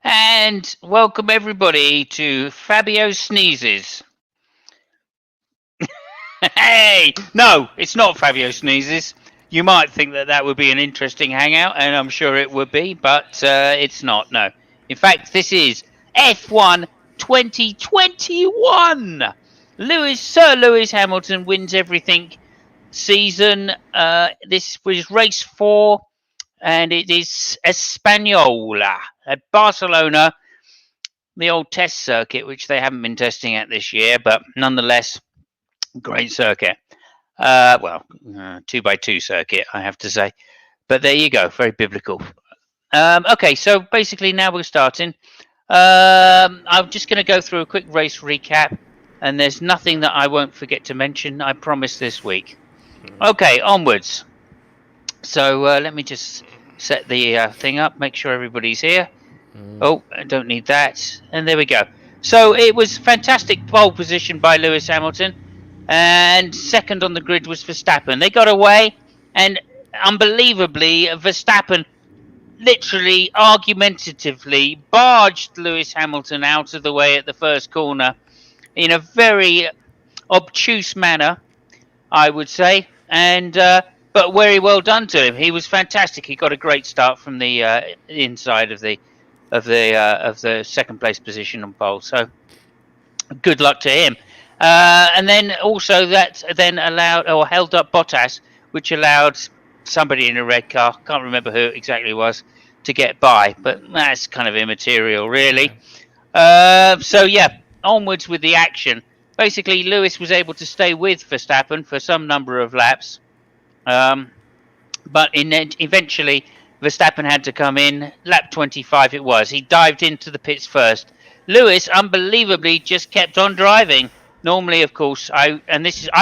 And welcome everybody to Fabio Sneezes. Hey! No, it's not Fabio Sneezes. You might think that would be an interesting hangout, and I'm sure it would be, but it's not, no. In fact, this is F1 2021! Sir Lewis Hamilton wins everything season. This was race 4, and it is Española at Barcelona, the old test circuit, which they haven't been testing at this year, but nonetheless, great circuit. 2x2 circuit, I have to say. But there you go, very biblical. Okay, so basically now we're starting. I'm just going to go through a quick race recap, and there's nothing that I won't forget to mention, I promise, this week. Okay, onwards. So let me just set the thing up, make sure everybody's here. Oh, I don't need that. And there we go. So it was fantastic pole position by Lewis Hamilton. And second on the grid was Verstappen. They got away, and unbelievably, Verstappen literally, argumentatively barged Lewis Hamilton out of the way at the first corner in a very obtuse manner, I would say. And but very well done to him. He was fantastic. He got a great start from the inside of the second place position on pole. So good luck to him. And then also that then allowed or held up Bottas, which allowed somebody in a red car, can't remember who it exactly was, to get by. But that's kind of immaterial, really. So yeah, onwards with the action. Basically, Lewis was able to stay with Verstappen for some number of laps. But eventually, Verstappen had to come in. Lap 25 it was. He dived into the pits first. Lewis, unbelievably, just kept on driving. Normally, of course, I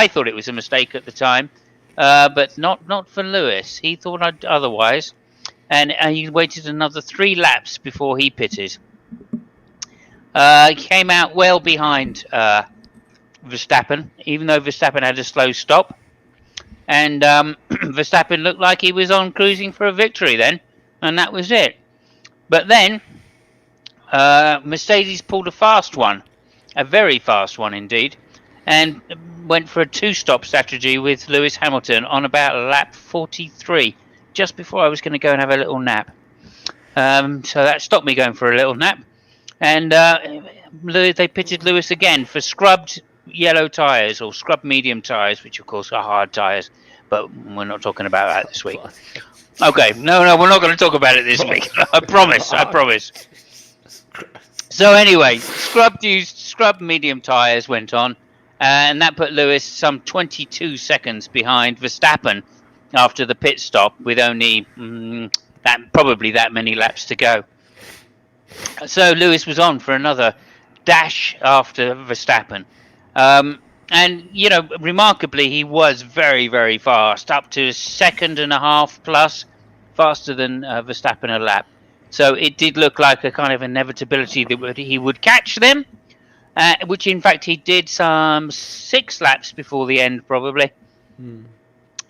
thought it was a mistake at the time, but not for Lewis. He thought otherwise, and he waited another 3 laps before he pitted. He came out well behind Verstappen, even though Verstappen had a slow stop. And Verstappen looked like he was on cruising for a victory then, and that was it. But then Mercedes pulled a fast one, a very fast one indeed, and went for a 2-stop strategy with Lewis Hamilton on about lap 43, just before I was going to go and have a little nap. So that stopped me going for a little nap. And they pitted Lewis again for scrubbed yellow tyres, or scrubbed medium tyres, which of course are hard tyres, but we're not talking about that this week. Okay, no, we're not going to talk about it this week. I promise. So anyway, scrubbed medium tyres went on, and that put Lewis some 22 seconds behind Verstappen after the pit stop, with only probably that many laps to go. So Lewis was on for another dash after Verstappen. And, remarkably, he was very, very fast, up to 1.5 seconds plus, faster than Verstappen a lap. So it did look like a kind of inevitability that he would catch them, which in fact he did some 6 laps before the end, probably.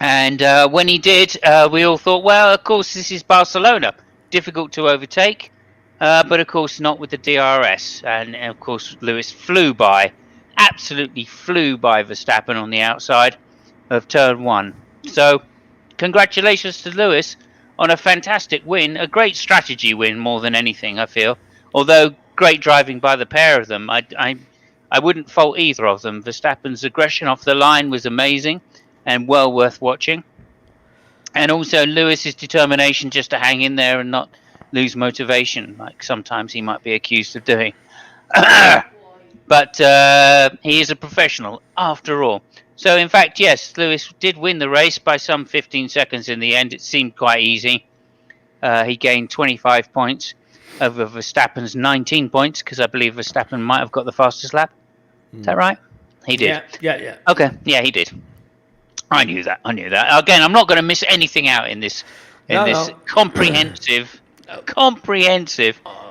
And when he did, we all thought, well, of course, this is Barcelona. Difficult to overtake, but of course not with the DRS. And of course, Lewis absolutely flew by Verstappen on the outside of turn 1. So congratulations to Lewis on a fantastic win, a great strategy win more than anything, I feel. Although great driving by the pair of them, I wouldn't fault either of them. Verstappen's aggression off the line was amazing and well worth watching. And also Lewis's determination just to hang in there and not lose motivation, like sometimes he might be accused of doing. But he is a professional, after all. So, in fact, yes, Lewis did win the race by some 15 seconds in the end. It seemed quite easy. He gained 25 points over Verstappen's 19 points, because I believe Verstappen might have got the fastest lap. Is that right? He did. Yeah. Okay, yeah, he did. I knew that. Again, I'm not going to miss anything out in this comprehensive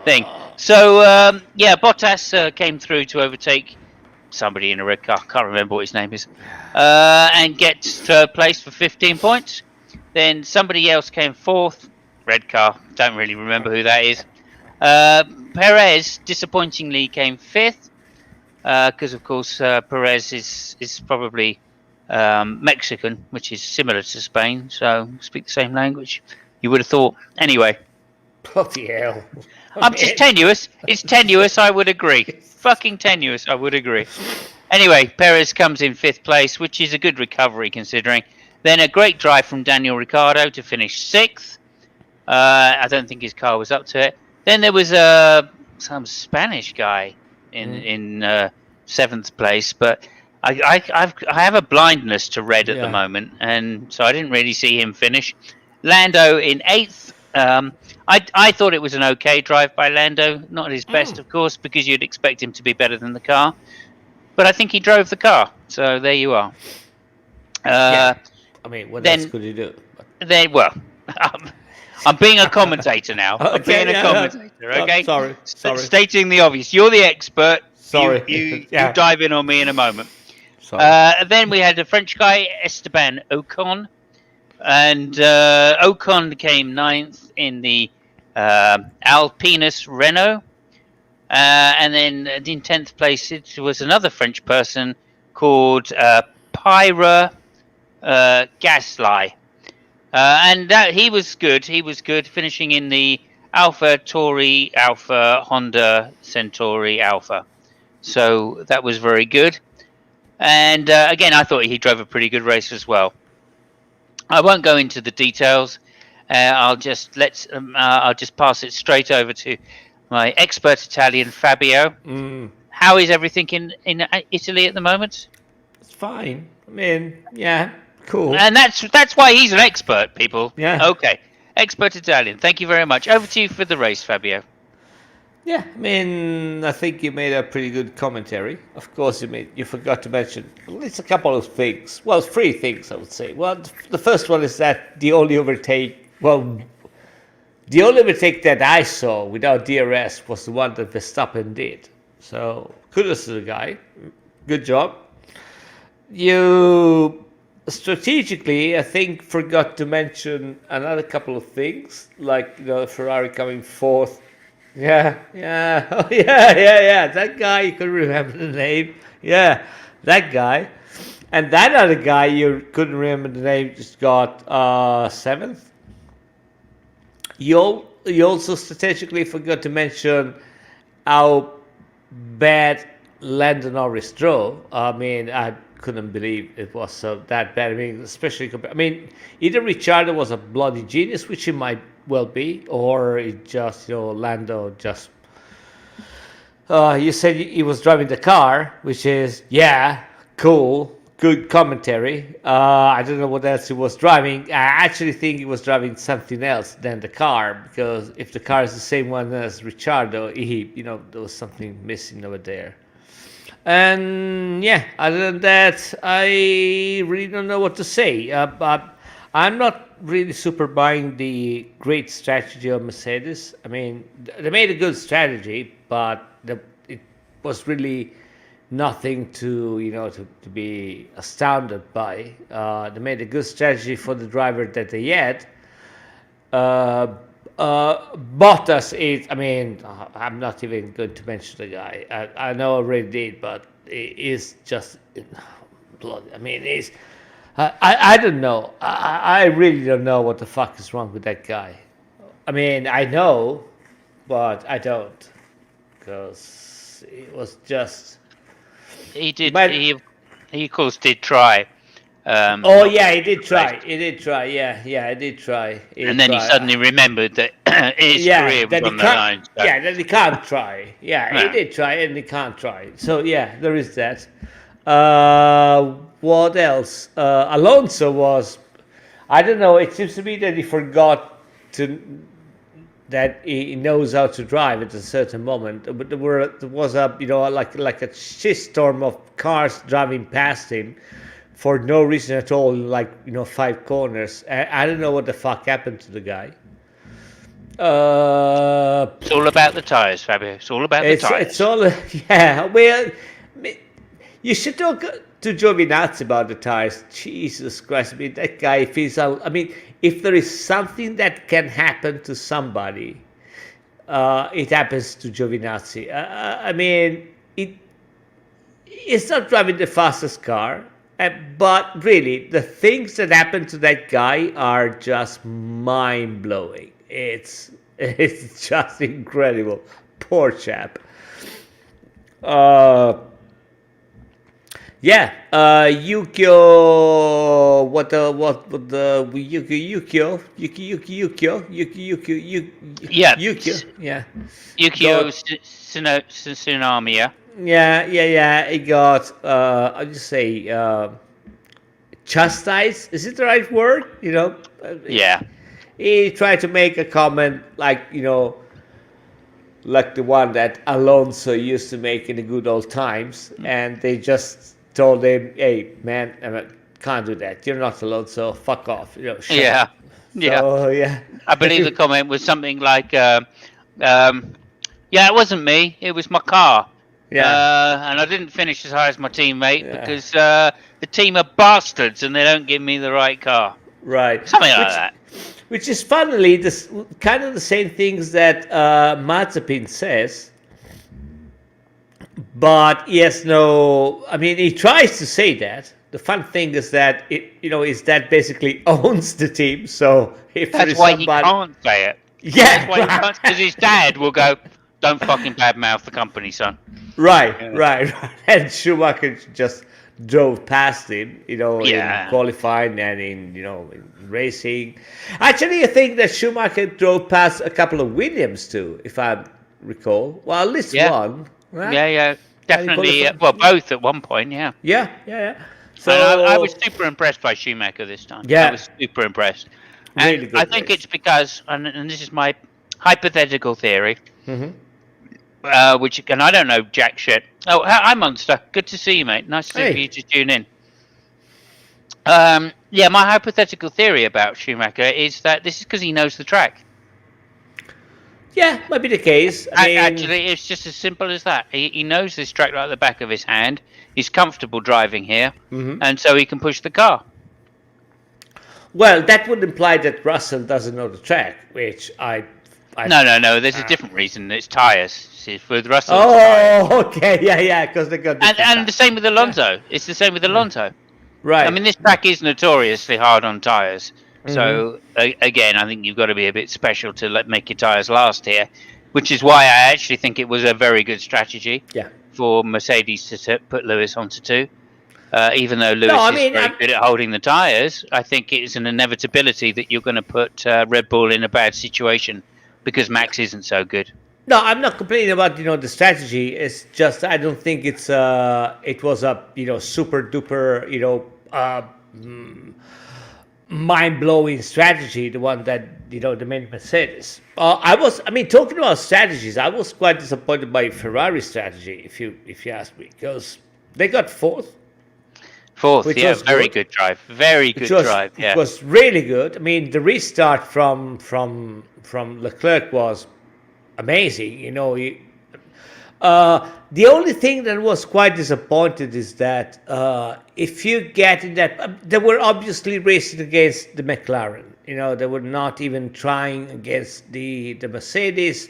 thing. So, Bottas came through to overtake somebody in a red car. Can't remember what his name is. And gets third place for 15 points. Then somebody else came fourth. Red car. Don't really remember who that is. Perez disappointingly came fifth because, of course, Perez is probably Mexican, which is similar to Spain, so speak the same language. You would have thought. Anyway, Bloody hell! I'm just tenuous. It's tenuous. I would agree. Fucking tenuous. I would agree. Anyway, Perez comes in fifth place, which is a good recovery considering. Then a great drive from Daniel Ricciardo to finish sixth. I don't think his car was up to it. Then there was some Spanish guy in seventh place, but I have a blindness to red at the moment, and so I didn't really see him finish. Lando in eighth. I thought it was an okay drive by Lando, not his best, of course, because you'd expect him to be better than the car. But I think he drove the car, so there you are. I mean, what else could he do? I'm being a commentator now. I'm being a commentator, okay? Sorry. Stating the obvious. You're the expert. Sorry. You dive in on me in a moment. Sorry. Then we had the French guy, Esteban Ocon. And Ocon came ninth in the Alpinus Renault. And then in 10th place, it was another French person called Pyra Gasly. And he was good. He was good, finishing in the Alpha Tauri Alpha Honda Centauri Alpha. So that was very good. And again, I thought he drove a pretty good race as well. I won't go into the details. I'll just pass it straight over to my expert Italian Fabio. How is everything in Italy at the moment? It's fine. I mean, yeah, cool. And that's why he's an expert, people. Yeah. Okay. Expert Italian. Thank you very much. Over to you for the race, Fabio. Yeah, I mean, I think you made a pretty good commentary. Of course, you forgot to mention it's a couple of things. Well, three things, I would say. Well, the first one is that the only overtake that I saw without DRS was the one that Verstappen did. So, kudos to the guy. Good job. You strategically, I think, forgot to mention another couple of things, like Ferrari coming fourth. Yeah. That guy, you couldn't remember the name. Yeah, that guy. And that other guy, you couldn't remember the name, just got seventh. You also strategically forgot to mention how bad Lando Norris drove. I mean, I couldn't believe it was so that bad. I mean, especially either Ricciardo was a bloody genius, which he might well be, or it just Lando just. You said he was driving the car, which is cool, good commentary. I don't know what else he was driving. I actually think he was driving something else than the car, because if the car is the same one as Ricciardo, there was something missing over there. And other than that, I really don't know what to say. I'm not really super buying the great strategy of Mercedes. I mean, they made a good strategy, but it was really nothing to be astounded by. They made a good strategy for the driver that they had. Bottas is, I'm not even going to mention the guy. I know I already did, but it is just bloody. I mean, he's. I don't know. I really don't know what the fuck is wrong with that guy. I mean, I know, but I don't, because it was just. He did. He of course did try. He did try. He did try. Yeah, he did try. And then he suddenly remembered that his career was on the line. So. Yeah, that he can't try. Yeah, he did try and he can't try. So there is that. What else? Alonso was. I don't know. It seems to me that he forgot that he knows how to drive at a certain moment. But there was a like a shitstorm of cars driving past him for no reason at all, like 5 corners. I don't know what the fuck happened to the guy. It's all about the tires, Fabio. It's all about the tires. It's all Well, you should talk to Giovinazzi about the tires. Jesus Christ! I mean, that guy feels out. I mean, if there is something that can happen to somebody, it happens to Giovinazzi. I mean, it's not driving the fastest car, but really, the things that happen to that guy are just mind blowing. It's just incredible. Poor chap. Yeah, Yukio. Yeah, Yukio. Yeah, Yukio Tsunami. yeah. He got. I'll just say chastised. Is it the right word? Yeah, He tried to make a comment like like the one that Alonso used to make in the good old times, and they just told him, "Hey, man, I can't do that. You're not Alonso. Fuck off. Shut yeah, up." yeah. So yeah, I believe the comment was something like, "Yeah, it wasn't me. It was my car, yeah, and I didn't finish as high as my teammate yeah, because the team are bastards and they don't give me the right car." right. Something like that. Which is funnily this kind of the same things that Mazepin says, but he has no. I mean, he tries to say that. The fun thing is that is that basically owns the team. So if there That's is why somebody, he can't say it. yeah, That's why he can't, because his dad will go, "Don't fucking badmouth the company, son." right, Yeah. right, and Schumacher just drove past him, in Yeah. qualifying and in racing. Actually, I think that Schumacher drove past a couple of Williams too, if I recall. Well, at least Yeah. one, right? Yeah, And he definitely. qualified. Well, both at one point, yeah. Yeah. And I was So super impressed by Schumacher this time. I yeah, was super impressed. And really I good think race. it's because, and this is my hypothetical theory, Hmm. which, and I don't know jack shit. Oh, hi, Monster. Good to see you, mate. Nice for Hey, you to tune in. Yeah, my hypothetical theory about Schumacher is that this is because he knows the track. yeah, might be the case. I mean, Actually, it's just as simple as that. He knows this track like the back of his hand. He's comfortable driving here, mhm. and so he can push the car. Well, that would imply that Russell doesn't know the track, which I No. There's a different reason. It's tyres. See, with Russell, it's tyres. Oh, okay, yeah, because they got different And the tires. same with Alonso. It's the same with Alonso. I Right. mean, this track is notoriously hard on tyres. Mhm. So again, I think you've got to be a bit special to make your tyres last here, which is why I actually think it was a very good strategy Yeah. for Mercedes to put Lewis onto two. Even though Lewis I is mean, very good at holding the tyres, I think it's an inevitability that you're going to put Red Bull in a bad situation because Max isn't so good. No, I'm not complaining about the strategy. It's just I don't think it was a super duper mind blowing strategy. The one that the main Mercedes. I mean, talking about strategies, I was quite disappointed by Ferrari's strategy. If you ask me, because they got fourth. Fourth, Which yeah, was very good. good drive, very good drive. Yeah, It was really good. I mean, the restart from Leclerc was amazing. The only thing that was quite disappointed is that if you get in that, they were obviously racing against the McLaren. They were not even trying against the Mercedes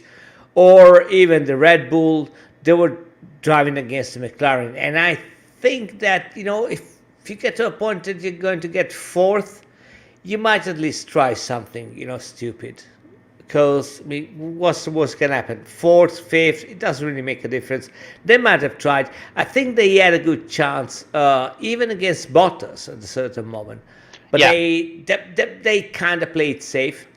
or even the Red Bull. They were driving against the McLaren, and I think that if you get to a point that you're going to get fourth, you might at least try something stupid. Because I mean, what's going to happen? Fourth, fifth, it doesn't really make a difference. They might have tried. I think they had a good chance, even against Bottas at a certain moment. But yeah. they kind of played safe.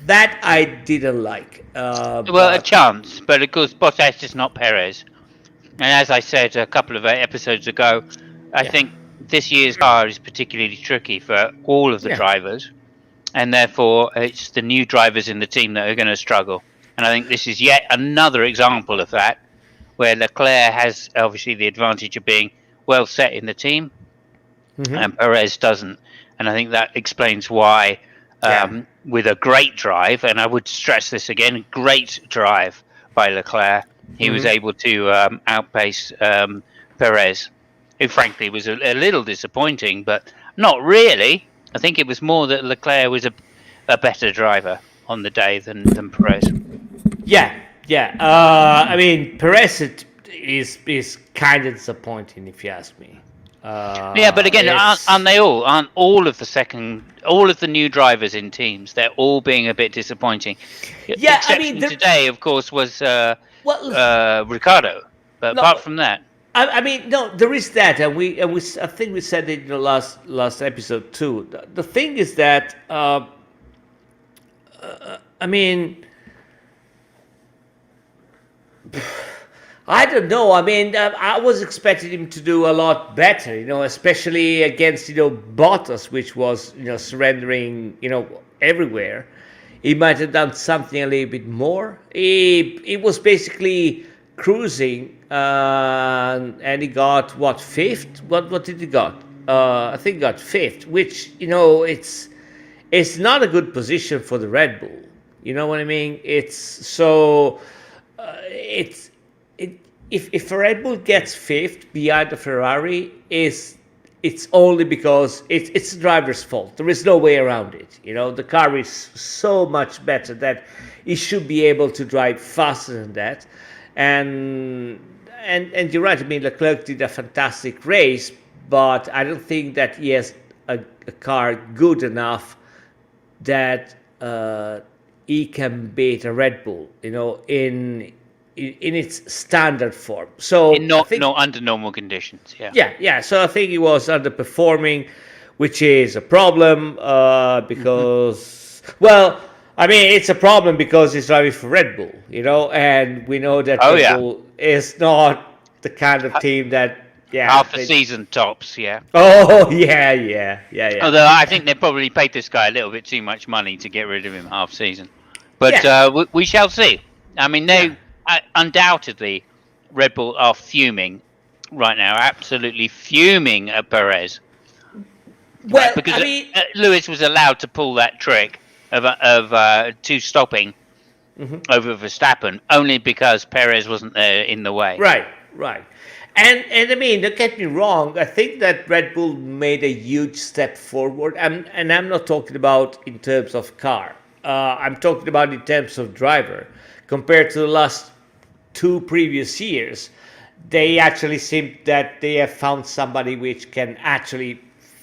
That I didn't like. Well, a chance, but of course Bottas is not Perez. And as I said a couple of episodes ago, I think this year's car is particularly tricky for all of the drivers. And therefore, it's the new drivers in the team that are going to struggle. And I think this is yet another example of that, where Leclerc has obviously the advantage of being well set in the team, and Perez doesn't. And I think that explains why, with a great drive, and I would stress this again, great drive by Leclerc, he was able to outpace Perez, who frankly was a little disappointing, but not really. I think it was more that Leclerc was a better driver on the day than Perez. Yeah, Yeah, I mean, Perez is kind of disappointing if you ask me. Yeah, but again, aren't It's they all? Aren't all of the new drivers in teams? They're all being a bit disappointing. yeah. I mean, Exception today, of course, was well, Ricardo. But apart no. from that, I mean, no. There is that, and we I think we said it in the last episode too. The thing is that I mean, I don't know. I mean, I was expecting him to do a lot better, especially against, Bottas, which was, surrendering, everywhere. He might have done something a little bit more. He was basically cruising, and he got what, fifth? What did he got? I think he got fifth, which, it's not a good position for the Red Bull. You know what I mean? It's so it's it, if a Red Bull gets fifth behind the Ferrari, it's only because it's the driver's fault. There is no way around it. The car is so much better that he should be able to drive faster than that. And you're right. I mean, Leclerc did a fantastic race, but I don't think that he has a car good enough that he can beat a Red Bull, in its standard form. So I think, not under normal conditions. Yeah. yeah. So I think he was underperforming, which is a problem because, well, I mean, it's a problem because he's driving for Red Bull, and we know that Oh, Red yeah. Bull is not the kind of team that, yeah. Half a season tops. Yeah. Oh, yeah. Although I think they probably paid this guy a little bit too much money to get rid of him half season. But Yeah. we shall see. I mean, undoubtedly, Red Bull are fuming right now, absolutely fuming at Perez. Well, Right, because I mean, Lewis was allowed to pull that trick of two stopping over Verstappen only because Perez wasn't there in the way. right. And I mean, don't get me wrong. I think that Red Bull made a huge step forward, and I'm not talking about in terms of car. I'm talking about in terms of driver. Compared to the last two previous years, they actually seem that they have found somebody which can actually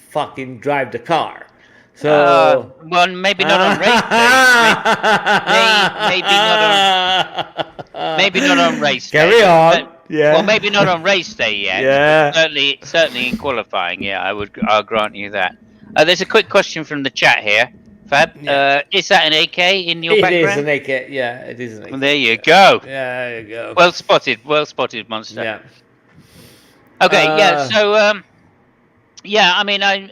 fucking drive the car. So well, maybe not on race day. Maybe not on race day. Carry on. Yeah. Well, maybe not on race day yet. Yeah. But certainly in qualifying. Yeah, I'll grant you that. There's a quick question from the chat here, Fab. Yeah. Is that an AK in your It background? is an AK. Yeah, it is an AK. Well, there you go. Yeah, there you go. Well spotted, monster. Yeah. Okay, yeah. So, yeah. I mean, I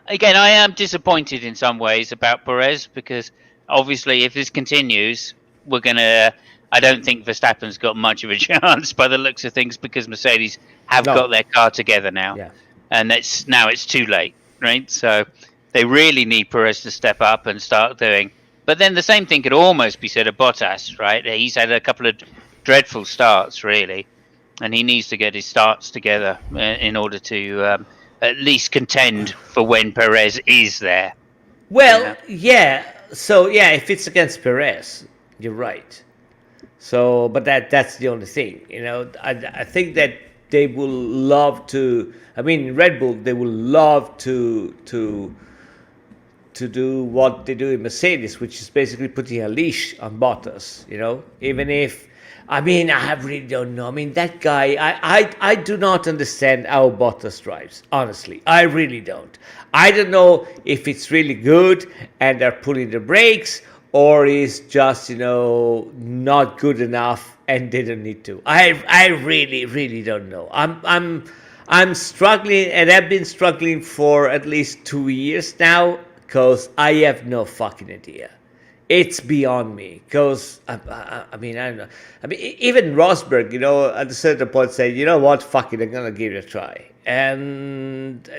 am disappointed in some ways about Perez because obviously, if this continues, we're gonna. I don't think Verstappen's got much of a chance by the looks of things because Mercedes have got their car together now, and it's too late, right? So they really need Perez to step up and start doing. But then the same thing could almost be said of Bottas, right? He's had a couple of dreadful starts, really, and he needs to get his starts together in order to at least contend for when Perez is there. Well, yeah. So yeah, if it's against Perez, you're right. So, but that's the only thing, I think that they will love to. I mean, Red Bull, they will love to do what they do in Mercedes, which is basically putting a leash on Bottas. Even if, I mean, I really don't know. I mean, that guy, I do not understand how Bottas drives. Honestly, I really don't. I don't know if it's really good and they're pulling the brakes, or is just not good enough and didn't need to. I really don't know. I'm struggling, and I've been struggling for at least 2 years now because I have no fucking idea. It's beyond me because I mean, I don't know. I mean, even Rosberg, at a certain point said, you know what, fuck it, I'm gonna give it a try. And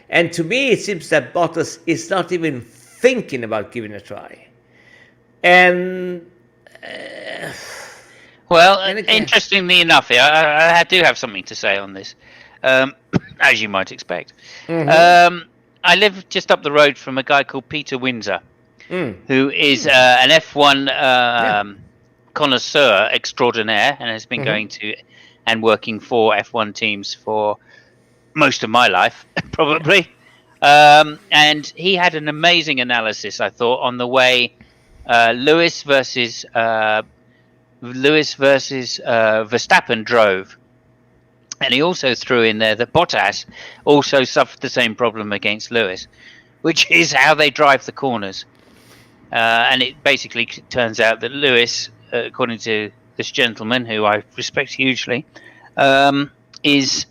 to me, it seems that Bottas is not even thinking about giving it a try. And interestingly enough, I do have something to say on this, as you might expect. I live just up the road from a guy called Peter Windsor, who is an F1 connoisseur extraordinaire and has been going to and working for F1 teams for most of my life, probably. And he had an amazing analysis, I thought, on the way Lewis versus Verstappen drove. And he also threw in there that Bottas also suffered the same problem against Lewis, which is how they drive the corners. And it basically turns out that Lewis, according to this gentleman, who I respect hugely, is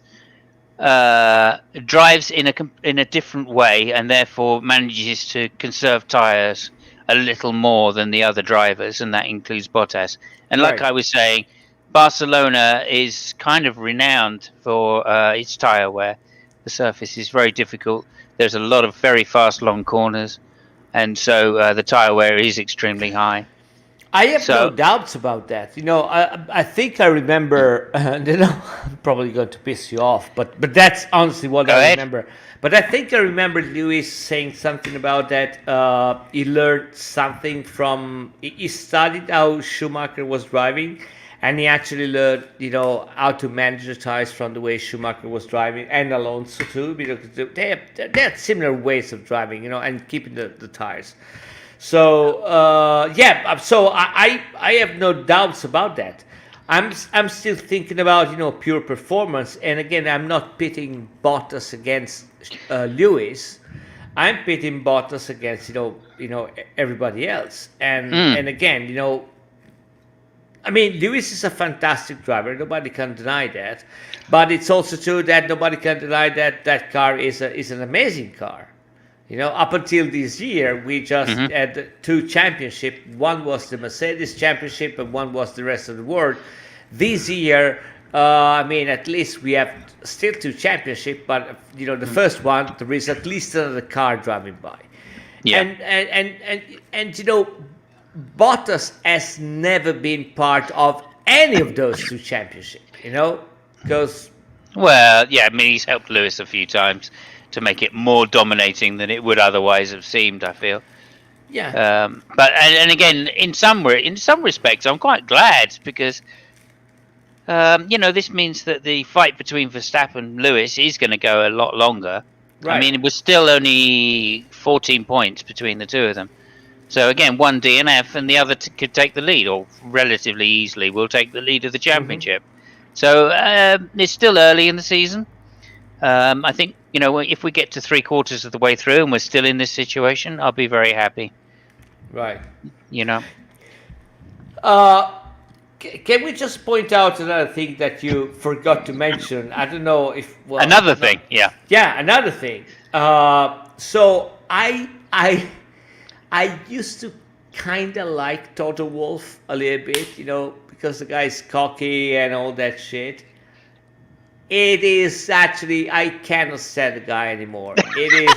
drives in a different way, and therefore manages to conserve tyres a little more than the other drivers, and that includes Bottas. And like I was saying, Barcelona is kind of renowned for its tyre wear. The surface is very difficult. There's a lot of very fast long corners, and so the tyre wear is extremely high. I have no doubts about that. I think I remember. I'm probably going to piss you off, but that's honestly what I remember. But I think I remember Lewis saying something about that. He learned something from. He studied how Schumacher was driving, and he actually learned, how to manage the tires from the way Schumacher was driving, and Alonso too, because they have similar ways of driving, and keeping the tires. So so I have no doubts about that. I'm still thinking about pure performance, and again, I'm not pitting Bottas against Lewis. I'm pitting Bottas against everybody else, and again, I mean, Lewis is a fantastic driver. Nobody can deny that, but it's also true that nobody can deny that car is an amazing car. Up until this year, we just had 2 championships. One was the Mercedes championship, and one was the rest of the world. This year, at least we have still 2 championships, but the first one, there is at least another car driving by. Yeah. And Bottas has never been part of any of those 2 championships. Because he's helped Lewis a few times to make it more dominating than it would otherwise have seemed, I feel. Yeah. But again, in some respects, I'm quite glad because this means that the fight between Verstappen and Lewis is going to go a lot longer. Right. I mean, it was still only 14 points between the two of them. So again, one DNF and the other could take the lead, or relatively easily will take the lead of the championship. So it's still early in the season. I think if we get to 3/4 of the way through and we're still in this situation, I'll be very happy. Right. Can we just point out another thing that you forgot to mention? I don't know if another thing. Yeah, another thing. So I used to kind of like Toto Wolff a little bit, because the guy's cocky and all that shit. It is actually, I cannot stand the guy anymore. It is,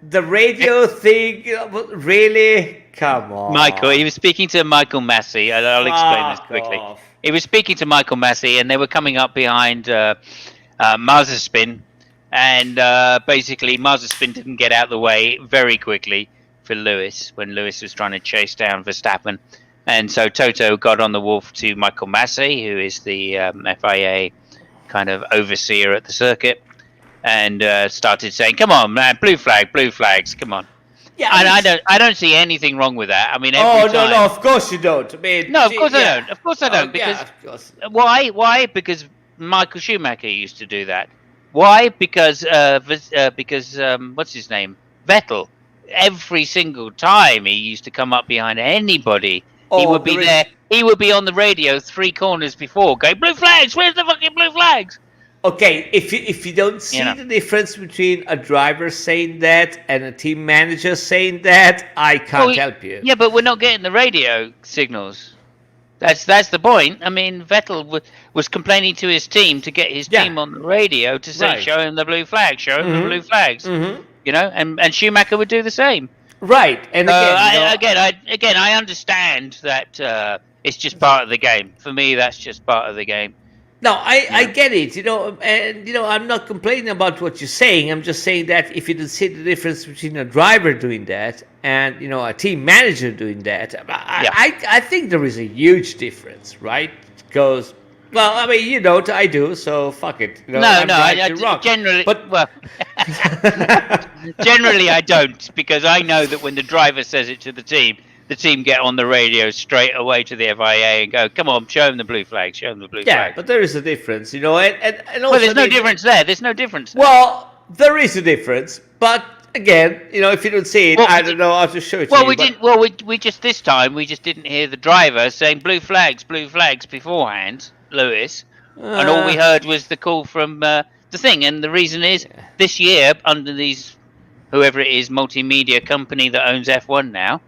the radio thing, really? Come on. Michael, he was speaking to Michael Massey, and I'll explain this quickly. He was speaking to Michael Massey, and they were coming up behind Mazepin, and basically Mazepin didn't get out of the way very quickly for Lewis when Lewis was trying to chase down Verstappen. And so Toto got on the wolf to Michael Massey, who is the FIA kind of overseer at the circuit, and started saying, "Come on, man, blue flags, come on." Yeah, and I don't see anything wrong with that. I mean, every time... no, of course you don't. I mean, no, of course I don't. Of course I don't. Because of course. Why? Because Michael Schumacher used to do that. Why? Because what's his name? Vettel. Every single time he used to come up behind anybody. He would be there. He would be on the radio 3 corners before, going, "Blue flags! Where's the fucking blue flags?" Okay, if you don't see the difference between a driver saying that and a team manager saying that, I can't help you. Yeah, but we're not getting the radio signals. That's the point. I mean, Vettel was complaining to his team to get his team on the radio to say, "Show him the blue flag. Show him the blue flags." And Schumacher would do the same. Right, and again, I understand that it's just part of the game. For me, that's just part of the game. No, I Yeah. get it, and I'm not complaining about what you're saying. I'm just saying that if you don't see the difference between a driver doing that and a team manager doing that, Yeah. I think there is a huge difference, right? Because, well, I mean, I do, so fuck it. No, I'm no. right, I you're wrong. generally, But well, generally I don't, because I know that when the driver says it to the team get on the radio straight away to the FIA and go, "Come on, show them the blue flag, show them the blue yeah, flag." but there is a difference, and Well, also, there's no difference there. There's no difference there. well, there is a difference, but again, if you don't see it, Well, I don't know how to show it to well, you. we But didn't. Well, we just this time we just didn't hear the driver saying blue flags beforehand, Lewis, and all we uh, heard was the call from the thing. And the reason is yeah. this year under these whoever it is multimedia company that owns F1 now,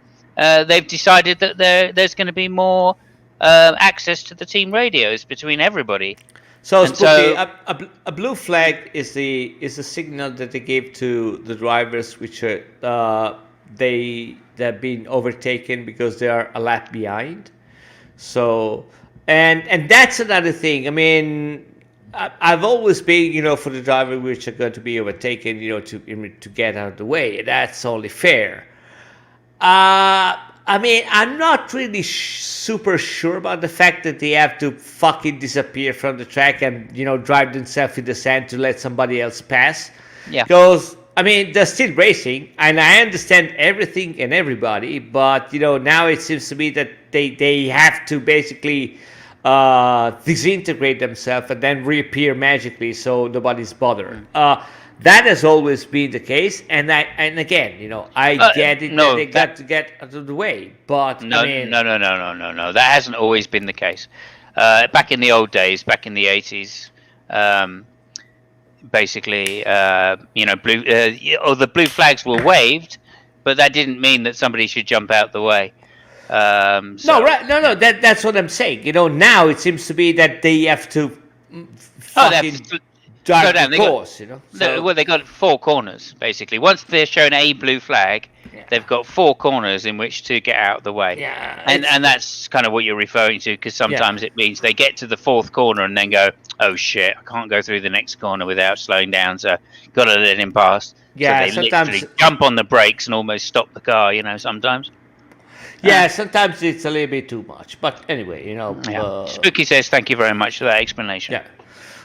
they've decided that there's going to be more access to the team radios between everybody. So And Spooky, so a blue flag is the signal that they give to the drivers, which are they've been overtaken because they are a lap behind. So and that's another thing. I mean, I've always been, for the driver which are going to be overtaken, to get out of the way. That's only fair. I mean, I'm not really super sure about the fact that they have to fucking disappear from the track and, drive themselves in the sand to let somebody else pass. yeah, Because, I mean, they're still racing, and I understand everything and everybody, but, now it seems to me that they have to basically disintegrate themselves and then reappear magically so nobody's bothered. That has always been the case, and again, I get it that no, they got to get out of the way, but no, I mean, no. That hasn't always been the case. Back in the old days, back in the 80s, basically, blue or the blue flags were waved, but that didn't mean that somebody should jump out the way. no, right, no, that's what I'm saying. Now it seems to be that they have to They fucking have to drive slow down. the course, Well, they got 4 corners basically. Once they're shown a blue flag, they've got 4 corners in which to get out of the way. Yeah, and that's kind of what you're referring to, because sometimes it means they get to the 4th corner and then go, "Oh shit, I can't go through the next corner without slowing down, so got to let him pass." Yeah, so they sometimes literally jump on the brakes and almost stop the car. Sometimes. yeah, sometimes it's a little bit too much. But anyway, Yeah. Spooky says, "Thank you very much for that explanation." yeah.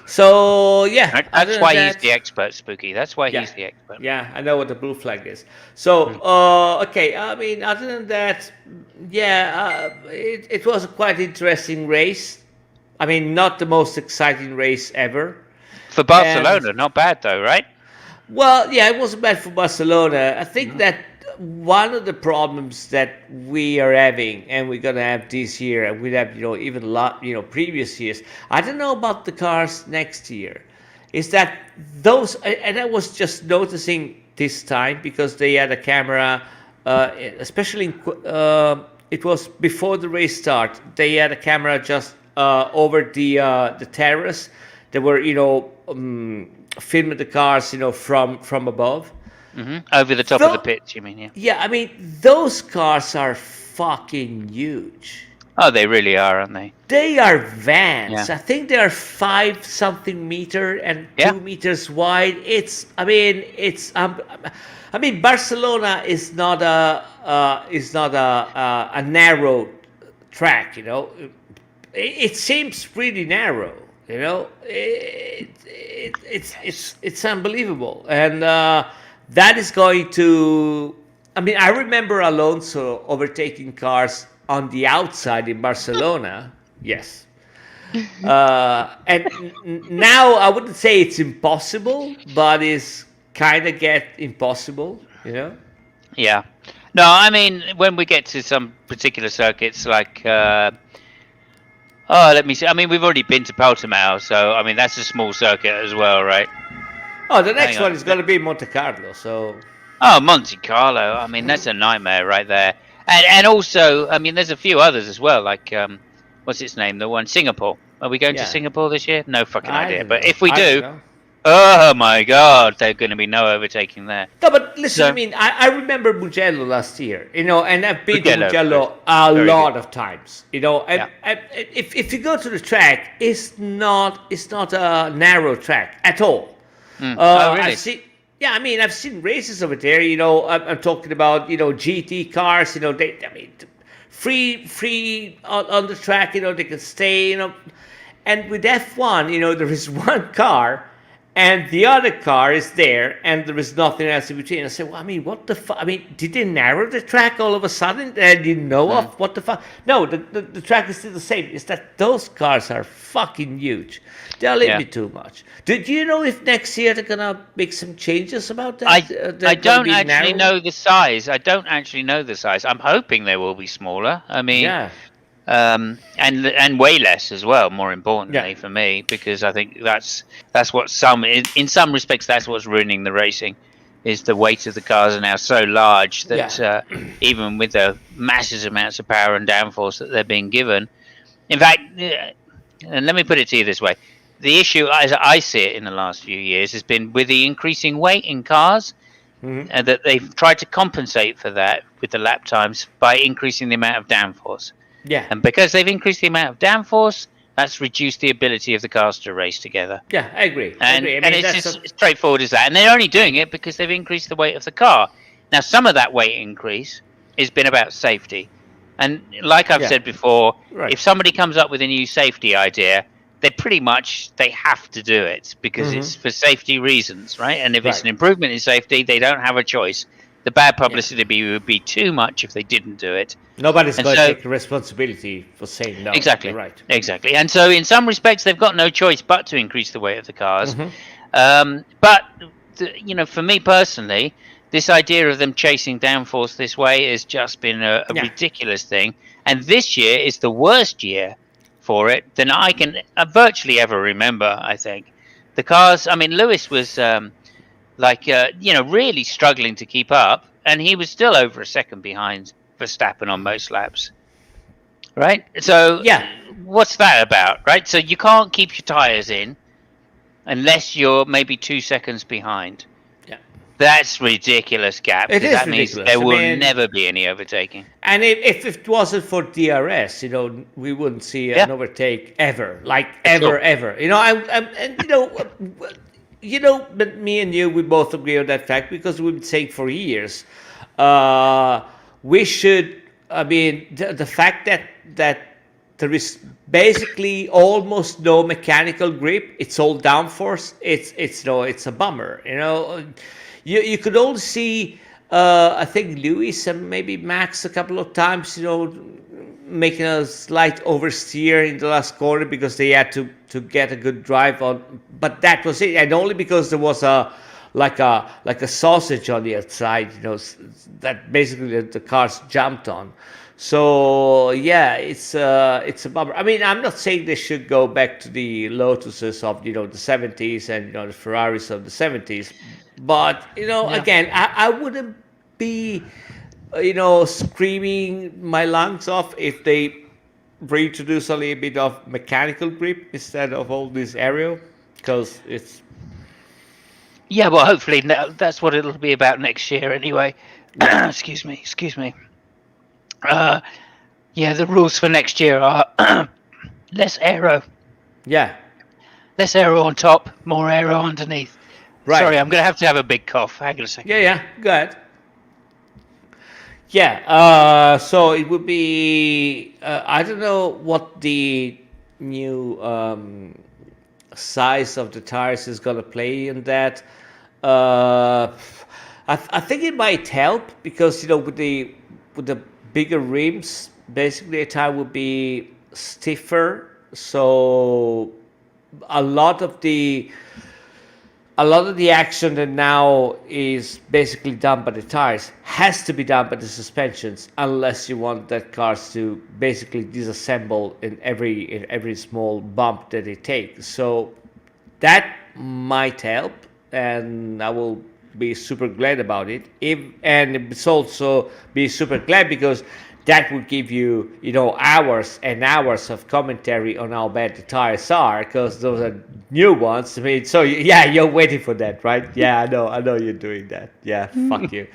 So yeah, That's why he's the expert, Spooky. That's why Yeah. he's the expert. Yeah, I know what the blue flag is. So, okay, I mean, other than that, yeah, it was a quite interesting race. I mean, not the most exciting race ever. For Barcelona, not bad though, right? Well, yeah, it wasn't bad for Barcelona. I think that one of the problems that we are having, and we're gonna have this year, and we have, even a lot, previous years. I don't know about the cars next year. Is that those? And I was just noticing this time because they had a camera, especially it was before the race start. They had a camera just over the terrace. They were, filming the cars, from above. Over the top of the pits, you mean? Yeah. Yeah, I mean, those cars are fucking huge. Oh, they really are, aren't they? They are vans. Yeah. I think they are 5 something meter and Yeah. 2 meters wide. I mean, Barcelona is not a narrow track. It seems pretty narrow. It's unbelievable, and that is going to. I mean, I remember Alonso overtaking cars on the outside in Barcelona. Yes. And now I wouldn't say it's impossible, but it's kind of get impossible. Yeah. No, I mean, when we get to some particular circuits, like, let me see. I mean, we've already been to Portimao, so I mean that's a small circuit as well, right? Oh, the next Hang on. one is going to be Monte Carlo. So. Oh, Monte Carlo. I mean, that's a nightmare right there. And also, I mean, there's a few others as well, like what's its name? The one Singapore. Are we going to Singapore this year? No fucking idea. But if we do, Oh my God, there's going to be no overtaking there. No, but listen, I So mean, I remember Mugello last year, and I've been to Mugello, good, Mugello a very good. lot of times, and, Yeah. and if you go to the track, it's not a narrow track at all. Oh, I've really? seen, yeah, I mean, I've seen races over there. I'm talking about GT cars. I mean, free on the track. They can stay. And with F1, there is one car and the other car is there and there is nothing else in between. I said, well, I mean, what the fuck? I mean, did they narrow the track all of a sudden that I didn't know of? Mm. What the fuck? No, the track is still the same. It's that those cars are fucking huge. They're a little Yeah. bit too much. Do you know if next year they're going to make some changes about that? I They're going to don't be actually narrower? know the size. I don't actually know the size. I'm hoping they will be smaller. I mean, Yeah. and way less as well. More Yeah. importantly for me, because I think that's what in some respects that's what's ruining the racing, is the weight of the cars are now so large that Yeah. even with the massive amounts of power and downforce that they're being given, in fact, and let me put it to you this way: the issue, as I see it in the last few years, has been with the increasing weight in cars, Mhm. and that they've tried to compensate for that with the lap times by increasing the amount of downforce. Yeah. And because they've increased the amount of downforce, that's reduced the ability of the cars to race together. Yeah, I agree. I And agree. I and mean, it's that's just a, as straightforward as that. And they're only doing it because they've increased the weight of the car. Now, some of that weight increase has been about safety. And like I've yeah, said before, right. if somebody comes up with a new safety idea, they have to do it because Hmm. it's for safety reasons, right? And if it's Right. an improvement in safety, they don't have a choice. The bad Yeah. publicity would be too much if they didn't do it. Nobody's And going to so take responsibility for saying no. You're exactly, right. exactly. And so, in some respects, they've got no choice but to increase the weight of the cars. Hmm. But for me personally, this idea of them chasing downforce this way has just been a Yeah. ridiculous thing. And this year is the worst year for it than I can virtually ever remember. I think the cars. I mean, Lewis was really struggling to keep up, and he was still over a second behind Verstappen on most laps. Right. So Yeah. what's that about? Right. So you can't keep your tires in unless you're maybe 2 seconds behind. Yeah. That's ridiculous gap, It because is that means ridiculous. there I will mean, never be any overtaking. and if it wasn't for DRS, we wouldn't see Yeah, an overtake ever, like at all. ever. And but me and you, we both agree on that fact because we've been saying for years, we should. I mean, the fact that there is basically almost no mechanical grip. It's all downforce. It's a bummer. You could only see I think Lewis and maybe Max a couple of times. Making a slight oversteer in the last corner because they had to get a good drive on. But that was it, and only because there was like a sausage on the outside. That basically the cars jumped on. So yeah, it's a bummer. I mean, I'm not saying they should go back to the Lotuses of the 70s and the Ferraris of the 70s, but Yeah. again, I wouldn't be screaming my lungs off if they reintroduce a little bit of mechanical grip instead of all this aerial, because it's Yeah, well, hopefully that's what it'll be about next year anyway. Excuse me. Yeah, the rules for next year are less aero, yeah, less aero on top, more aero underneath. right. Sorry, I'm going to have a big cough. Hang on a second. Yeah, good. Yeah, so it would be, I don't know what the new size of the tires is going to play in that. I think it might help because, with the bigger rims, basically a tire would be stiffer. So a lot of the action that now is basically done by the tires has to be done by the suspensions, unless you want that cars to basically disassemble in every small bump that they take. So that might help, and I will be super glad about it. And it's also be super glad because that would give you, hours and hours of commentary on how bad the tires are, because those are new ones. I mean, so yeah, you're waiting for that, right? Yeah, I know you're doing that. Yeah, fuck you.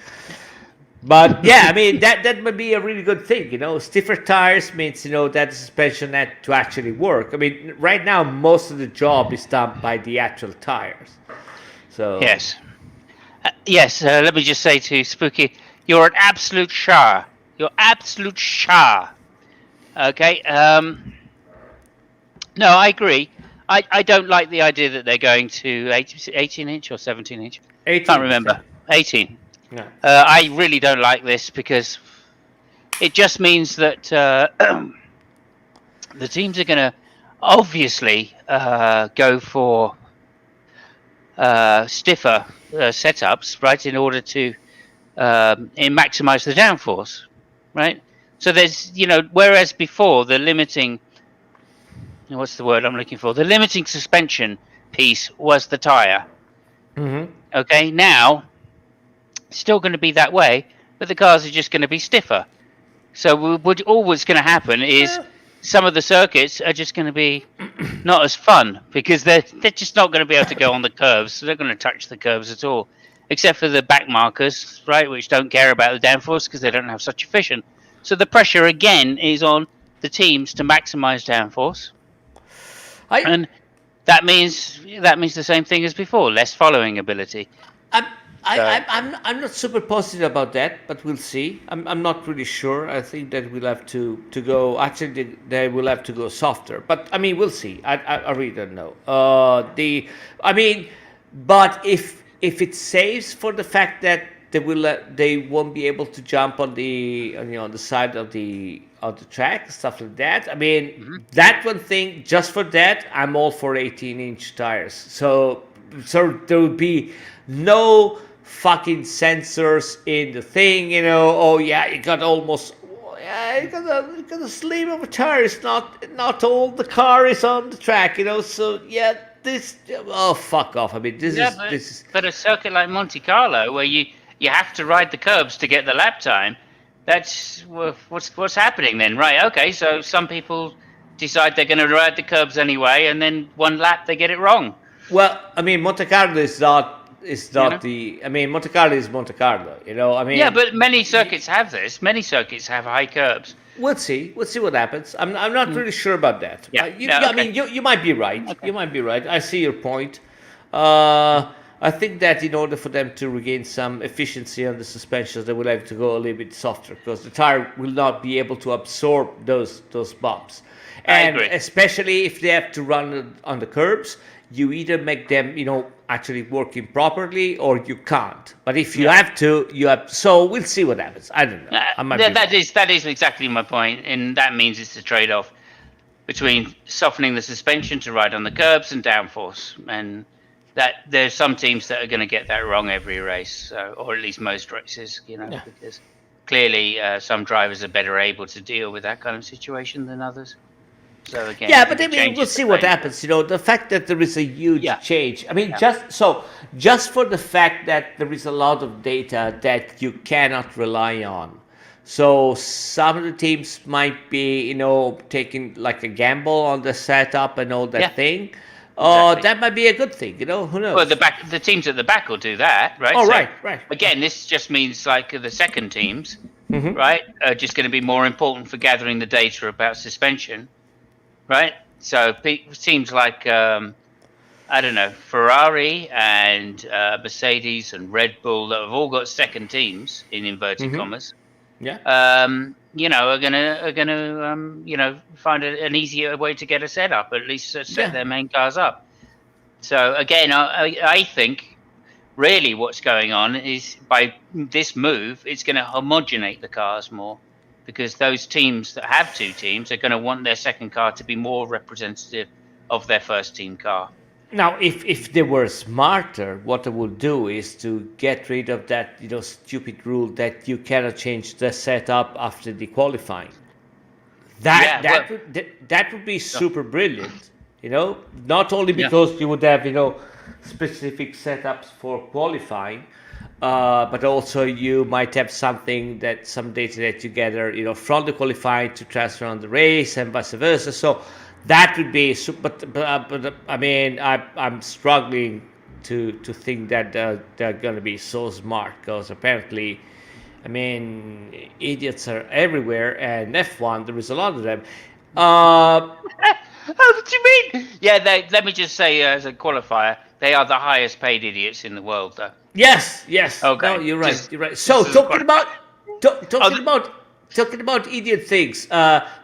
But yeah, I mean that would be a really good thing. Stiffer tires means that the suspension had to actually work. I mean, right now most of the job is done by the actual tires. So Yes. Yes. Let me just say to Spooky, you're an absolute shah. You're absolute shah. Okay. No, I agree. I don't like the idea that they're going to 18-inch or 17-inch. Can't 18. remember. 18. Yeah. I really don't like this because it just means that the teams are going to obviously go for stiffer setups, right, in order to maximize the downforce, right? So there's, whereas before the limiting, what's the word I'm looking for? The limiting suspension piece was the tire. Mm-hmm. Okay, now it's still going to be that way, but the cars are just going to be stiffer. So all what's going to happen is some of the circuits are just going to be not as fun because they're just not going to be able to go on the curves. So they're going to touch the curves at all, except for the back markers, right, which don't care about the downforce because they don't have such efficient. So the pressure again is on the teams to maximize downforce, and that means the same thing as before: less following ability. I'm not super positive about that, but we'll see. I'm not really sure. I think that we'll have to go. Actually, they will have to go softer. But I mean, we'll see. I really don't know. But if it saves for the fact that they won't be able to jump on the side of the track, stuff like that. I mean, that one thing, just for that, I'm all for 18-inch tires. So there would be no fucking sensors in the thing, Oh yeah, you got almost. Yeah, you got a slim of a tire. It's not all the car is on the track, So yeah, this. Oh fuck off! I mean, this is. But a circuit like Monte Carlo, where you have to ride the curbs to get the lap time, that's what's happening then, right? Okay, so some people decide they're going to ride the curbs anyway, and then one lap they get it wrong. Well, I mean, Monte Carlo is not the. I mean, Monte Carlo is Monte Carlo. I mean. Yeah, but many circuits have this. Many circuits have high curbs. We'll see. We'll see what happens. I'm not really sure about that. Yeah. I mean, you might be right. Okay. You might be right. I see your point. I think that in order for them to regain some efficiency on the suspensions, they will have to go a little bit softer because the tire will not be able to absorb those bumps. And especially if they have to run on the curbs, you either make them, actually working properly, or you can't. But if you have to, you have. So we'll see what happens. I don't know. That is exactly my point, and that means it's a trade-off between softening the suspension to ride on the curbs and downforce, and that there's some teams that are going to get that wrong every race, or at least most races, because clearly some drivers are better able to deal with that kind of situation than others. So again, but I mean, we'll see what happens. The fact that there is a huge change. I mean, just for the fact that there is a lot of data that you cannot rely on. So some of the teams might be, taking like a gamble on the setup and all that thing. Exactly. That might be a good thing. Who knows? Well, the teams at the back will do that, right? Oh, right. Again, this just means like the second teams, right, are just going to be more important for gathering the data about suspension. Right, so teams like I don't know, Ferrari and Mercedes and Red Bull that have all got second teams in inverted commas. Yeah. Are gonna find an easier way to get a setup, at least set their main cars up. So again, I think really what's going on is by this move, it's going to homogenate the cars more. Because those teams that have two teams are going to want their second car to be more representative of their first team car. Now, if they were smarter, what they would do is to get rid of that stupid rule that you cannot change the setup after the qualifying. That would be super brilliant. Not only because you would have specific setups for qualifying, but also you might have some data that you gather, from the qualifying to transfer on the race and vice versa. So that would be, but I mean, I'm struggling to think that they're going to be so smart, because apparently, I mean, idiots are everywhere, and F1 there is a lot of them. What do you mean? Yeah, let me just say, as a qualifier, they are the highest paid idiots in the world, though. Yes. No, Okay, you're right. just You're right. just So as a qualifier. talking about idiot things.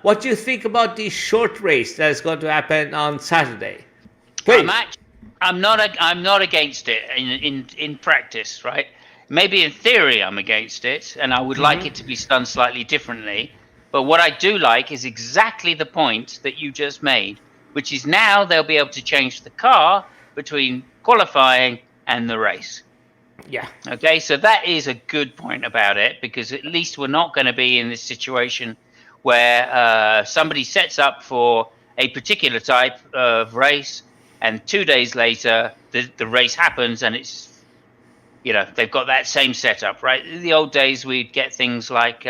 What do you think about the short race that is going to happen on Saturday? I'm Please. act- I'm not against it in practice, right? Maybe in theory I'm against it, and I would like it to be done slightly differently. But what I do like is exactly the point that you just made, which is now they'll be able to change the car between qualifying and the race. Yeah. Okay, so that is a good point about it, because at least we're not going to be in this situation where somebody sets up for a particular type of race, and 2 days later the race happens, and it's, they've got that same setup, right? In the old days we'd get things like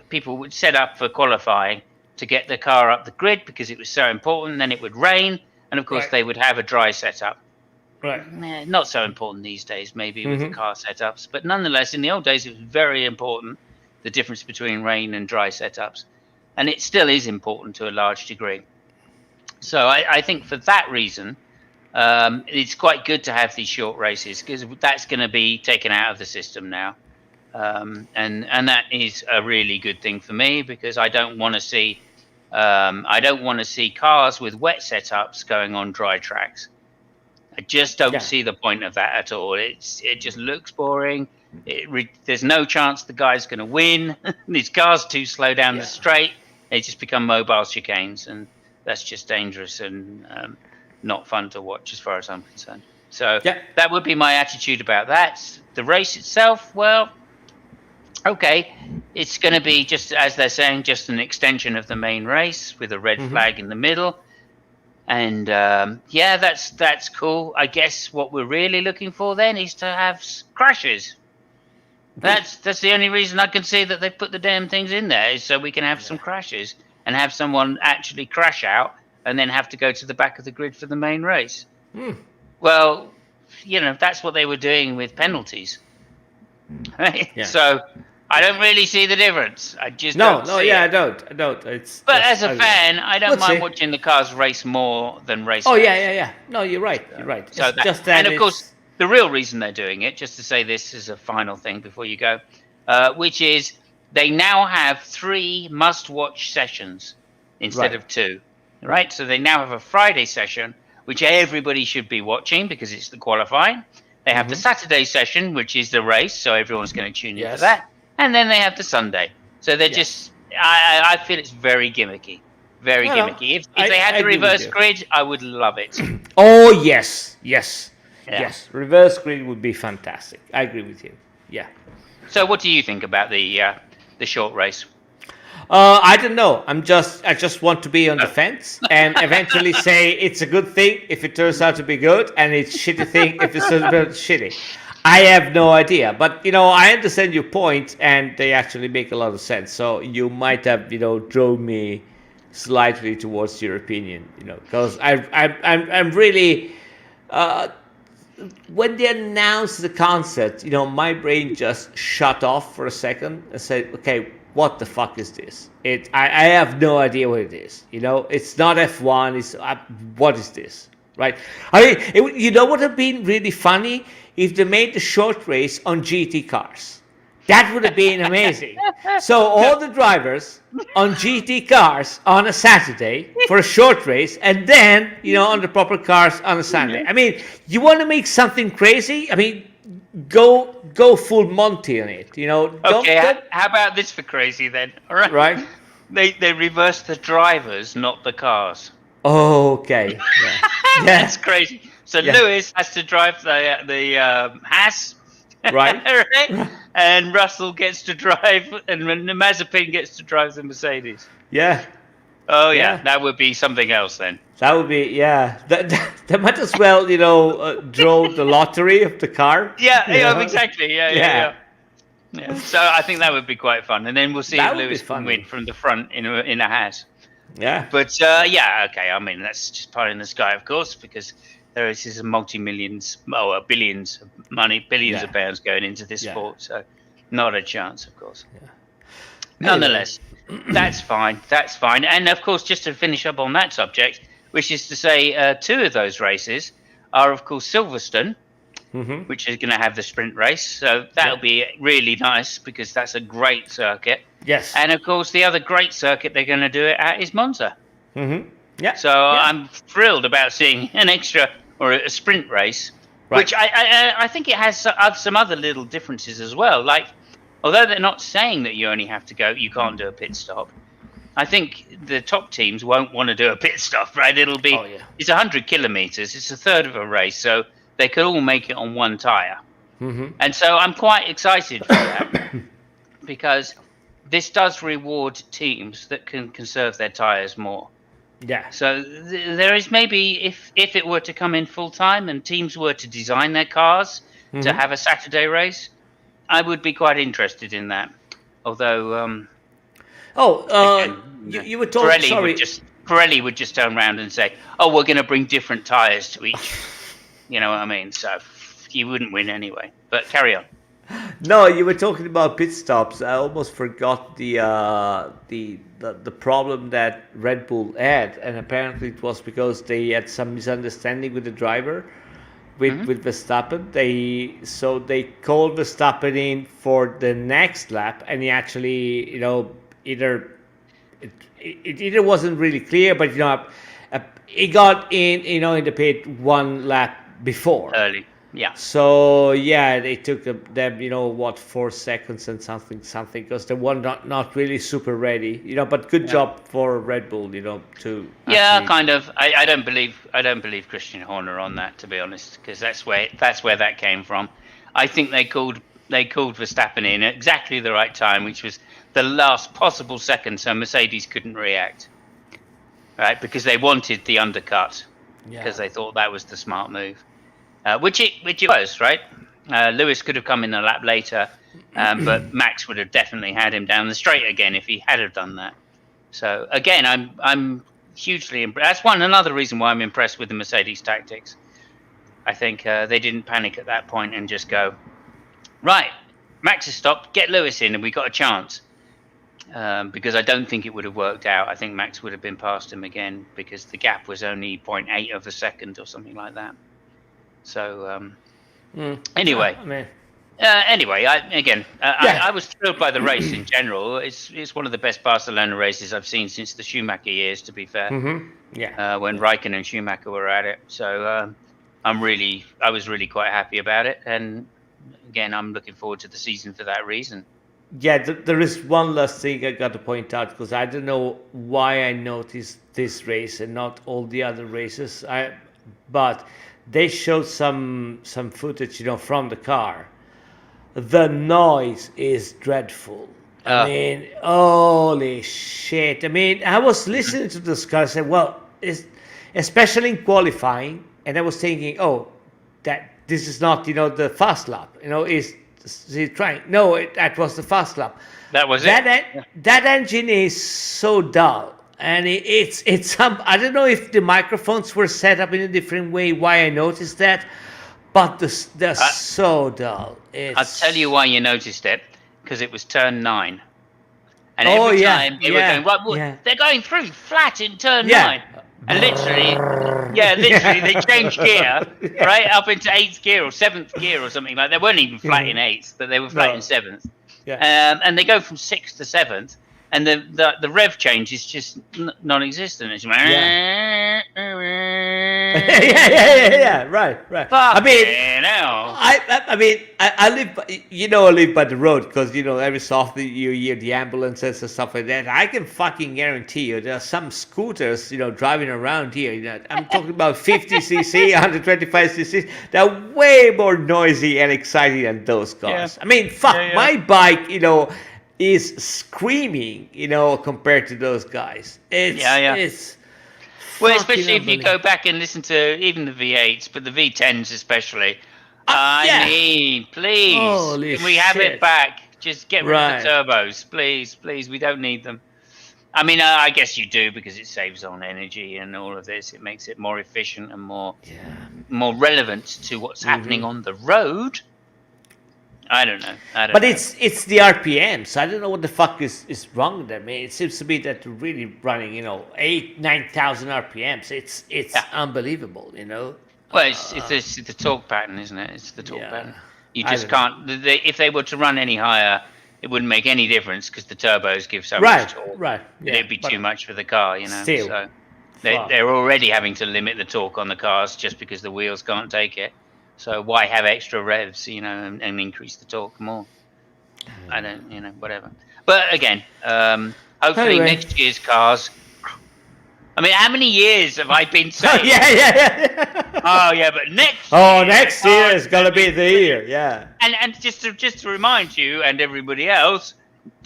people would set up for qualifying to get the car up the grid because it was so important. Then it would rain, and of course Right. they would have a dry setup. Right. Not so important these days, maybe, with the Mm-hmm. car setups, but nonetheless, in the old days, it was very important, the difference between rain and dry setups, and it still is important to a large degree. So I think for that reason, it's quite good to have these short races, because that's going to be taken out of the system now, and that is a really good thing for me, because I don't want to see cars with wet setups going on dry tracks. I just don't see the point of that at all. It just looks boring. There's no chance the guy's going to win. These cars too slow down the straight. They just become mobile chicanes, and that's just dangerous and not fun to watch, as far as I'm concerned. So that would be my attitude about that. The race itself, well, okay, it's going to be, just as they're saying, just an extension of the main race with a red flag in the middle. And that's cool. I guess what we're really looking for then is to have crashes. That's the only reason I can see that they've put the damn things in there, is so we can have some crashes and have someone actually crash out and then have to go to the back of the grid for the main race. Well, that's what they were doing with penalties, right? Yeah. So I don't really see the difference. I just don't see it. I don't. But as a fan, I don't mind watching the cars race more than race. Oh, yeah. No, you're right. You're right. So and of course, the real reason they're doing it, just to say this as a final thing before you go, which is they now have 3 must-watch sessions instead of 2, right? So they now have a Friday session, which everybody should be watching because it's the qualifying. They have the Saturday session, which is the race, so everyone's going to tune in for that. And then they have the Sunday. So they're just, I feel it's very gimmicky. Very gimmicky. If they had the reverse grid, I would love it. Oh, yes. Reverse grid would be fantastic. I agree with you. Yeah. So what do you think about the short race? I don't know. I just want to be on the fence and eventually say it's a good thing if it turns out to be good, and it's shitty thing if it's shitty. I have no idea, but I understand your point, and they actually make a lot of sense. So you might have drawn me slightly towards your opinion, because I'm really when they announced the concept, my brain just shut off for a second and said, okay, what the fuck is this? I have no idea what it is. It's not F1. It's what is this, right? I mean, what would have been really funny if they made the short race on GT cars. That would have been amazing. So all the drivers on GT cars on a Saturday for a short race, and then on the proper cars on a Sunday. I mean, you want to make something crazy? I mean, go full Monty on it. Okay, how about this for crazy then? All right. Right. They reverse the drivers, not the cars. Okay. Yeah. That's crazy. So Lewis has to drive the Haas, right? And Russell gets to drive, and Mazepin gets to drive the Mercedes. Yeah. Oh yeah, Yeah. that would be something else then. That would be, yeah. They might as well, draw the lottery of the car. Yeah, You yeah, know? exactly. Yeah, yeah, Yeah. yeah. Yeah. So I think that would be quite fun, and then we'll see if That would be Lewis can win funny. from the front in a hat. Yeah. But yeah, okay. I mean, that's just pie in the sky, of course, because there is multi-millions, billions of money, billions of Yeah. pounds going into this Yeah. sport. So not a chance, of course. Anyway. Nonetheless, that's fine. That's fine. And of course, just to finish up on that subject, which is to say, two of those races are, of course, Silverstone, Mm-hmm. which is going to have the sprint race. So that'll be really nice because that's a great circuit. Yes. And of course, the other great circuit they're going to do it at is Monza. Mm-hmm. Yeah. So Yeah. I'm thrilled about seeing an extra or a sprint race, Right. which I think it has some other little differences as well. Like, although they're not saying that you only have to go, you can't do a pit stop. I think the top teams won't want to do a pit stop, right? It'll be it's 100 kilometers. It's a third of a race, so they could all make it on one tire. Mm-hmm. And so I'm quite excited for that because this does reward teams that can conserve their tires more. Yeah. So there is maybe if it were to come in full time and teams were to design their cars to have a Saturday race, I would be quite interested in that. Although you were told. Sorry. Pirelli would just turn around and say, "Oh, we're going to bring different tires to each." You know what I mean? So you wouldn't win anyway. But carry on. No, you were talking about pit stops. I almost forgot the problem that Red Bull had, and apparently it was because they had some misunderstanding with the driver, with Verstappen. They called Verstappen in for the next lap, and he actually, it either wasn't really clear, but he got in the pit one lap before. Early. Yeah. So yeah, they took them 4 seconds and something because they were not really super ready, but good job for Red Bull, to kind of. I don't believe Christian Horner on that, to be honest, because that's where that came from. I think they called Verstappen in at exactly the right time, which was the last possible second, so Mercedes couldn't react, right? Because they wanted the undercut, because they thought that was the smart move. Which it was, right? Lewis could have come in a lap later, but Max would have definitely had him down the straight again if he had have done that. So again, I'm hugely impressed. That's another reason why I'm impressed with the Mercedes tactics. I think they didn't panic at that point and just go, right, Max has stopped, get Lewis in, and we got a chance. Because I don't think it would have worked out. I think Max would have been past him again because the gap was only 0.8 of a second or something like that. So anyway, I was thrilled by the race in general. It's one of the best Barcelona races I've seen since the Schumacher years, to be fair. When Raikkonen and Schumacher were at it. So I was really quite happy about it, and again, I'm looking forward to the season for that reason. Yeah, there is one last thing I got to point out, because I don't know why I noticed this race and not all the other races. But they showed some footage, from the car. The noise is dreadful. I mean, holy shit. I mean, I was listening to this car and said, well, especially in qualifying, and I was thinking, that this is not, the fast lap. Is he trying? No, that was the fast lap. That was it. That engine is so dull. And it's I don't know if the microphones were set up in a different way, why I noticed that, but they're so dull. I'll tell you why you noticed it, because it was turn 9. And every time they were going, they're going through flat in turn 9. And literally they changed gear, right, up into 8th gear or 7th gear or something like that. They weren't even flat in 8th, but they were flat in 7th. And they go from 6th to 7th. And the rev change is just non-existent. It's right. I mean, I live by the road, because every so often you hear the ambulances and stuff like that. I can fucking guarantee you there are some scooters driving around here. I'm talking about 50cc, 125cc. They're way more noisy and exciting than those cars. I mean, my bike, is screaming, compared to those guys. It's Well, fucking especially if you go unbelievable. back and listen to even the V8s, but the V10s especially. I Yeah. mean, please, Holy can we have it shit. back? Just get rid of the Right. turbos, please, please. We don't need them. I mean, I guess you do because it saves on energy and all of this. It makes it more efficient and Yeah. more relevant to what's happening on the road. I don't know. I don't But know. it's the RPM, so I don't know what the fuck is wrong with them. I mean, it seems to be that they're really running, 8,000-9,000 RPMs. It's Yeah. unbelievable. Well, it's the torque pattern, isn't it? It's the torque Yeah, pattern. You I just don't know. can't. If they were to run any higher, it wouldn't make any difference because the turbos give so much Right, torque right, that yeah, it'd be too but much for the car. still, So fuck. they're already having to limit the torque on the cars just because the wheels can't take it. So why have extra revs, and increase the torque more? I don't, whatever. But again, hopefully Anyway, next year's cars. I mean, how many years have I been oh saying? yeah. Oh yeah, but next Oh, year the next year cars is are going gonna to be be the brilliant. year. Yeah. And just to remind you and everybody else,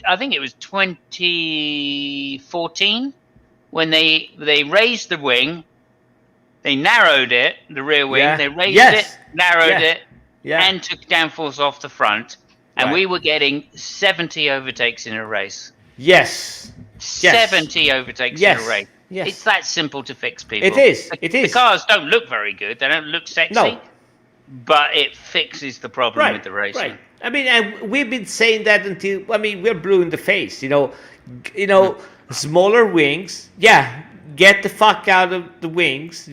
I think it was 2014 when they raised the wing, they narrowed it, the rear wing, Yeah. they raised it, Yes. narrowed Yeah. it, Yeah. and took downforce off the front, and Right. we were getting 70 overtakes in a race. Yes. Yes. 70 overtakes in a Yes. race. It's Yes. that simple to fix, It people. is. It The is. cars don't look very good. They don't look No. sexy, but it fixes the problem Right. with the Right. racing. I mean, we've been saying that until we're blue in the face. Mm. Smaller wings. Yeah, get the fuck out of the wings.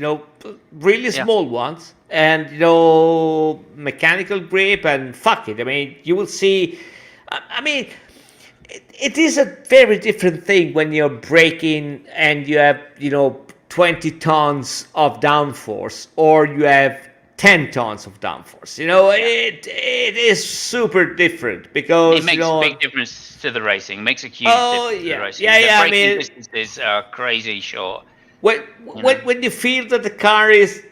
Really Yeah. small ones, and mechanical grip, and fuck it. I mean, you will see. I mean, it is a very different thing when you're braking and you have 20 tons of downforce, or you have 10 tons of downforce. Yeah. It is super different It because makes a big difference to the racing. It makes a huge oh difference to the yeah, racing. yeah, The yeah. I braking mean, distances are crazy short. when You know. when you feel that the car is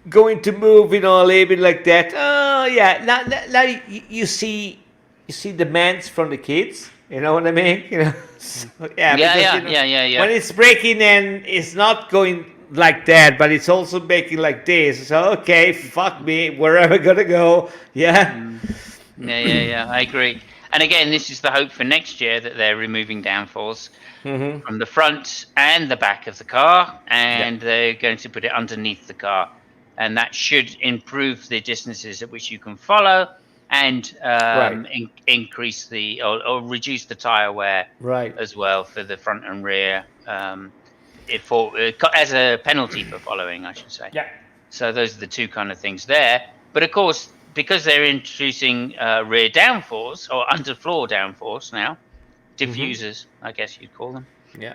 going to move, a little bit like that. Oh yeah, now you see demands from the kids. You know what I mean? So, yeah, Yeah, because yeah. when it's braking and it's not going like that, but it's also braking like this. So okay, fuck me, wherever I'm gonna go. Yeah. Mm. Yeah. I agree. And again, this is the hope for next year that they're removing downforce Mm-hmm. from the front and the back of the car, Yeah. and they're going to put it underneath the car, and that should improve the distances at which you can follow, and Right. increase or reduce the tire wear Right. as well for the front and rear. As a penalty for following, I should say. Yeah. So those are the two kind of things there. But of course, because they're introducing rear downforce or underfloor downforce now, diffusers, I guess you'd call them. Yeah.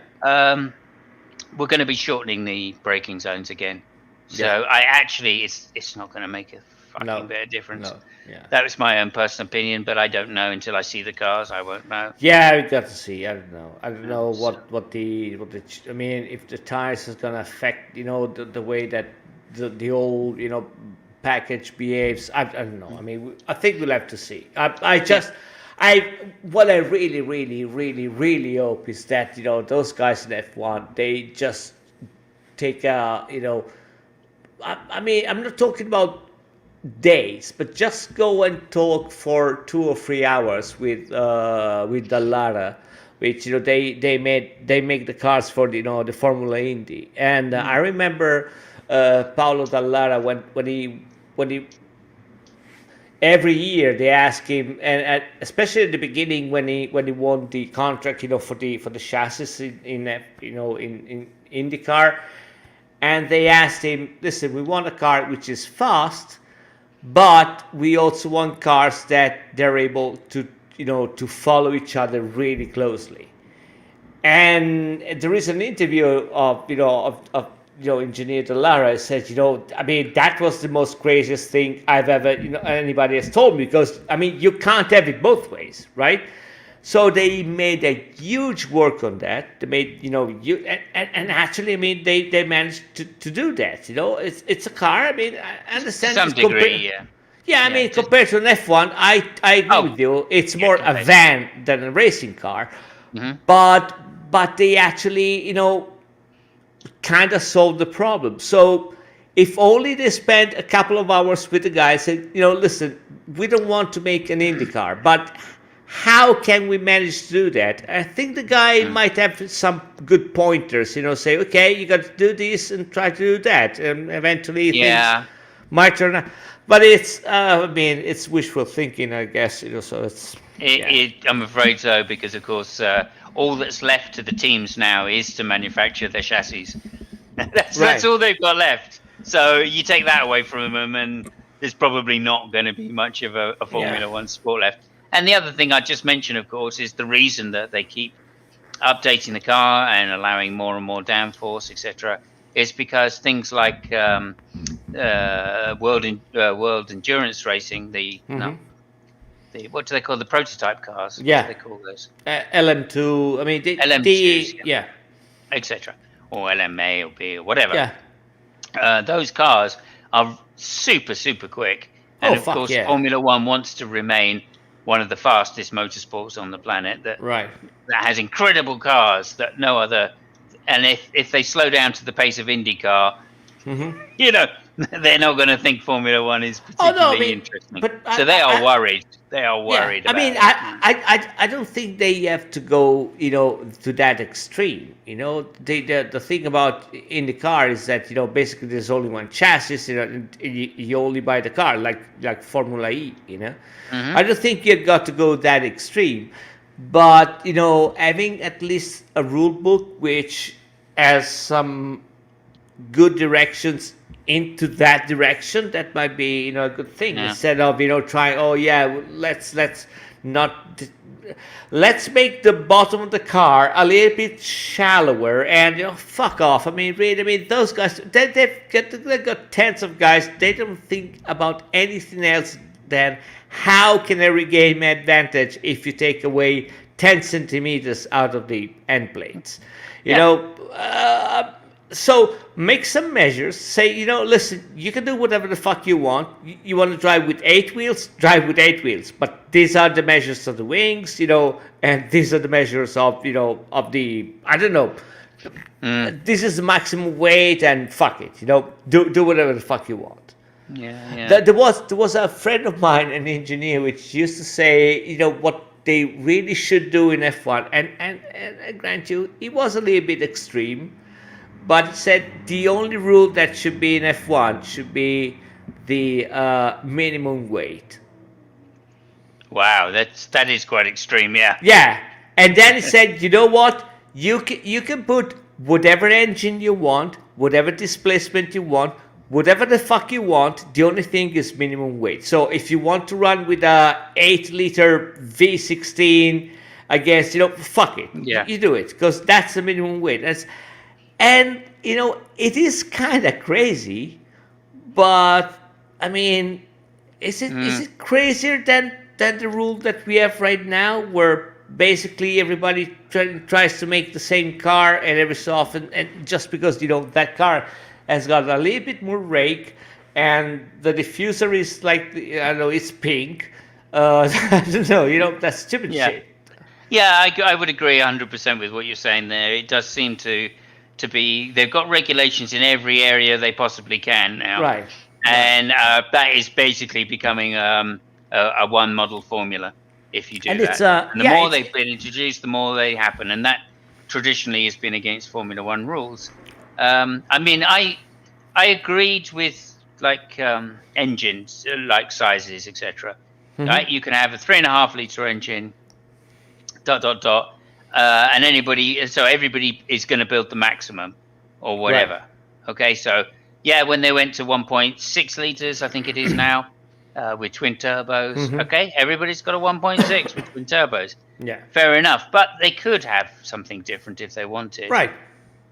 We're going to be shortening the braking zones again. So Yeah. it's not going to make a fucking No. bit of difference. No. Yeah. That was my own personal opinion, but I don't know until I see the cars. I won't know. Yeah, we got to see. I don't know. I don't Yeah, know so- I mean, if the tires is gonna affect the way that the old package behaves. I don't know. I mean, I think we'll have to see. What I really, really, really, really hope is that those guys in F1, they just take I mean, I'm not talking about days, but just go and talk for 2 or 3 hours with Dallara, which they make the cars for the Formula Indy, and I remember Paolo Dallara when he every year they ask him, and especially at the beginning when he won the contract for the chassis in IndyCar, and they asked him, listen, we want a car which is fast, but we also want cars that they're able to follow each other really closely. And there is an interview of engineer Dallara said, I mean, that was the most craziest thing I've ever anybody has told me, because I mean, you can't have it both ways, right? So they made a huge work on that. They made and actually, I mean, they managed to do that. It's a car. I mean, I To understand some it's degree, yeah. Yeah, I Yeah, mean, just compared to an F1, I agree oh with you. It's yeah, more a compared. van than a racing car, Hmm. but they actually, kind of solved the problem. So if only they spent a couple of hours with the guys and, listen, we don't want to make an IndyCar, but how can we manage to do that? I think the guy Mm. might have some good pointers, say, okay, you got to do this and try to do that. And eventually things Yeah, might turn out. But it's, I mean, it's wishful thinking, I guess, so it's, yeah. I'm afraid so, because of course all that's left to the teams now is to manufacture their chassis. That's Right. all they've got left. So you take that away from them, and there's probably not going to be much of a Yeah. Formula One sport left. And the other thing I just mentioned, of course, is the reason that they keep updating the car and allowing more and more downforce, etc., is because things like world endurance racing, the Hmm. no, the what do they call the prototype cars? What do Yeah. they call those? LM2, I mean, LM2s, yeah, etc., or LMA or B or whatever. yeah. Those cars are super, super quick. Oh, And of fuck course, yeah. Formula One wants to remain one of the fastest motorsports on the planet Right. that has incredible cars that no other. And if they slow down to the pace of IndyCar, Hmm. you know, they're not going to think Formula One is Oh no, I particularly mean, interesting. but So they are worried. They are yeah, worried I mean, about it. Yeah. I don't think they have to go, to that extreme. The thing about in the car is that basically there's only one chassis, and you only buy the car like Formula E. Hmm. I don't think you got to go that extreme, but having at least a rule book which has some good directions into that direction, that might be a good thing, Yeah. instead of trying, oh yeah, let's not, let's make the bottom of the car a little bit shallower, and fuck off. I mean, really, I mean, those guys, they've got tens of guys, they don't think about anything else than how can I regain my advantage if you take away 10 centimeters out of the end plates. you Yeah. know so make some measures. Say, listen, you can do whatever the fuck you want. You want to drive with 8 wheels, drive with 8 wheels. But these are the measures of the wings, and these are the measures of, of the, I don't know. Mm. This is the maximum weight, and fuck it, do whatever the fuck you want. Yeah. Yeah. There was a friend of mine, an engineer, which used to say, what they really should do in F1, and I grant you, he was a little bit extreme, but he said the only rule that should be in F1 should be the minimum weight. Wow, that is quite extreme. Yeah. Yeah, and then he said, you know what? You can put whatever engine you want, whatever displacement you want, whatever the fuck you want. The only thing is minimum weight. So if you want to run with a 8-liter V16, I guess fuck it. Yeah. You do it, because that's the minimum weight. And it is kind of crazy, but I mean, is it crazier than the rule that we have right now, where basically everybody tries to make the same car, and every so often, and just because that car has got a little bit more rake, and the diffuser is like, I don't know, it's pink. I don't know, that's stupid Yeah. shit. Yeah, I would agree 100% with what you're saying there. It does seem to be, they've got regulations in every area they possibly can now, Right. and that is basically becoming a one model formula. If you do And that, it's and the yeah, more it's they've been introduced, the more they happen, and that traditionally has been against Formula One rules. I mean, I agreed with like engines, like sizes, etc. Right, you can have a 3.5 liter engine, dot dot dot, and everybody is going to build the maximum or right. whatever. Okay, so yeah, when they went to 1.6 liters, I think it is now, with twin turbos. Okay, everybody's got a 1.6 with twin turbos. Yeah. Fair enough, but they could have something different if they wanted. Right.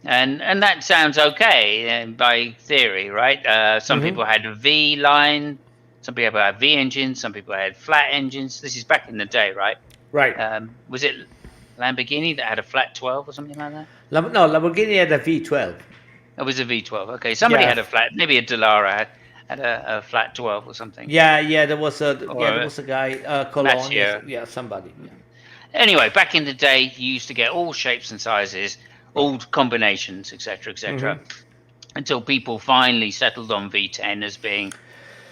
And that sounds okay by theory, right? Some people had a V line, some people had V engines, some people had flat engines. This is back in the day, right? Right. Was it Lamborghini that had a flat 12 or something like that? No, Lamborghini had a V12. It was a V12. Okay, somebody Yeah. had a flat, maybe a Dallara had. had a flat 12 or something. Yeah, there Or was a guy, Cologne, yes, Mathieu. yeah, somebody. Yeah. Anyway, back in the day, you used to get all shapes and sizes, Right. all combinations, etc., Mm-hmm. etc., until people finally settled on V10 as being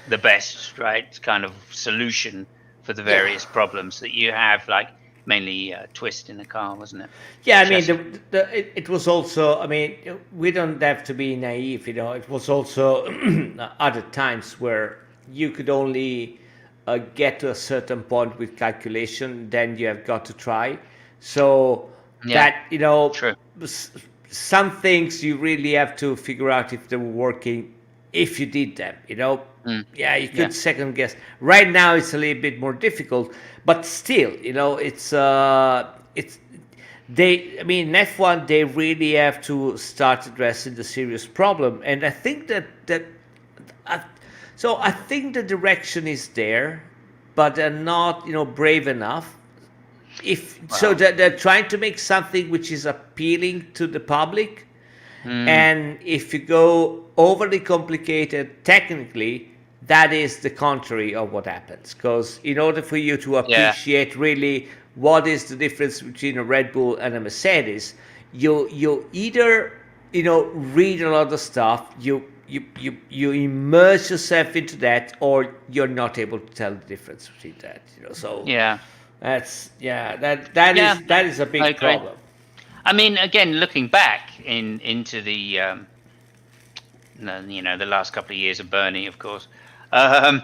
the best, right, kind of solution for the Yeah. various problems that you have, like mainly twist in the car, wasn't it? Yeah, I mean, Chassis. it was also, I mean, we don't have to be naive, it was also other times where you could only get to a certain point with calculation, then you have got to try. So Yeah, that, true. some things you really have to figure out if they were working if you did them. Mm, Yeah, you yeah, could second guess. Right now it's a little bit more difficult, but still, it's I mean, in F1, they really have to start addressing the serious problem, and I think uh, so I think the direction is there, but they're not, brave enough. If so, well, they're trying to make something which is appealing to the public, mm, and if you go overly complicated technically, that is the contrary of what happens. Because in order for you to yeah, appreciate really what is the difference between a Red Bull and a Mercedes, you either read a lot of stuff, you immerse yourself into that, or you're not able to tell the difference between that. So yeah, that's yeah that yeah. is that is a I big agree. problem. I mean, again, looking back into the the last couple of years of Bernie, of course, um,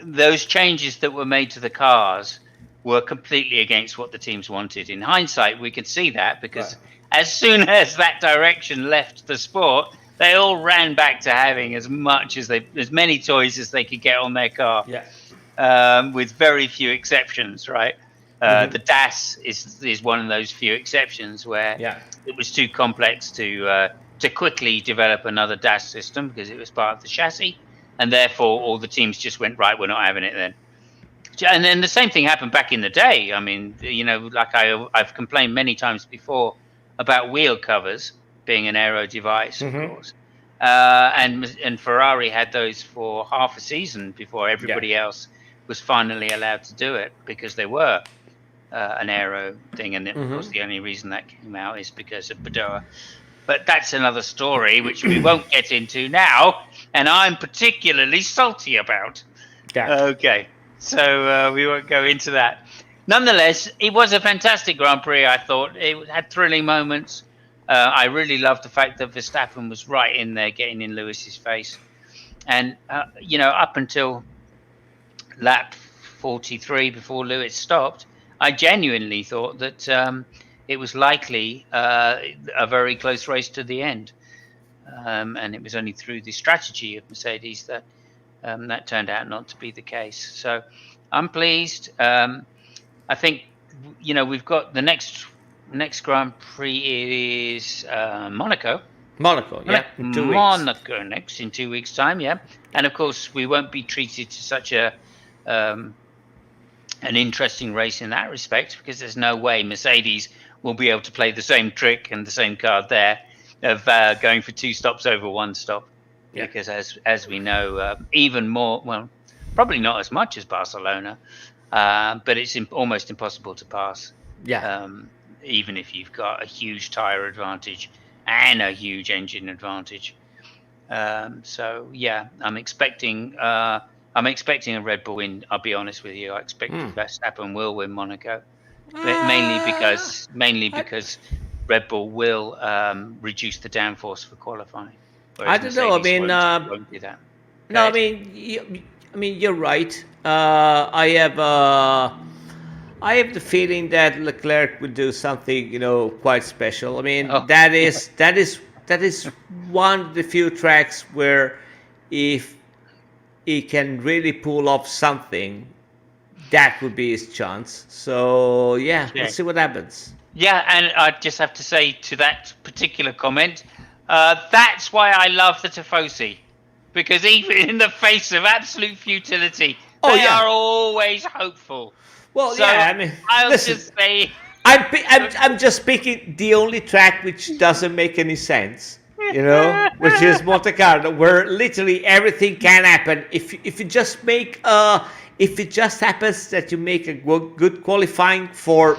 those changes that were made to the cars were completely against what the teams wanted. In hindsight, we can see that because Right. as soon as that direction left the sport, they all ran back to having as many toys as they could get on their car, Yeah. with very few exceptions. Right, Hmm. the DAS is one of those few exceptions where Yeah. it was too complex to quickly develop another DAS system because it was part of the chassis, and therefore all the teams just went, right, we're not having it then. And then the same thing happened back in the day. I mean, like I've complained many times before about wheel covers being an aero device, of Hmm. course. And Ferrari had those for half a season before Yeah. everybody else was finally allowed to do it because they were an aero thing. And of Hmm. course, the only reason that came out is because of Badoa. But that's another story which we won't get into now, and I'm particularly salty about. Yeah. Okay, so we won't go into that. Nonetheless, it was a fantastic Grand Prix. I thought it had thrilling moments. I really loved the fact that Verstappen was right in there, getting in Lewis's face, and up until lap 43, before Lewis stopped, I genuinely thought that it was likely a very close race to the end, and it was only through the strategy of Mercedes that that turned out not to be the case. So I'm pleased. I think we've got the next Grand Prix is Monaco. Monaco. Yeah. In 2 weeks. Monaco next in 2 weeks' time, yeah. And of course, we won't be treated to such an interesting race in that respect because there's no way Mercedes will be able to play the same trick and the same card there of going for 2 stops over 1 stop. Yeah. Because as we know, even more, well, probably not as much as Barcelona, but it's almost impossible to pass. Yeah. Even if you've got a huge tyre advantage and a huge engine advantage. So yeah, I'm expecting a Red Bull win. I'll be honest with you. I expect Verstappen will win Monaco, but mainly because Red Bull will reduce the downforce for qualifying. I Whereas don't know. I Mercedes mean, won't do that. no. I Okay. mean, you're right. I have the feeling that Leclerc will do something, quite special. I mean, Oh, that is one of the few tracks where if he can really pull off something, that would be his chance. So yeah, okay. let's see what happens. Yeah, and I just have to say to that particular comment, that's why I love the Tifosi, because even in the face of absolute futility, Oh they yeah. are always hopeful. Well, So yeah. I mean, I'll listen. just say, I'm just picking the only track which doesn't make any sense. which is Monte Carlo, where literally everything can happen. If you just make if it just happens that you make a good qualifying for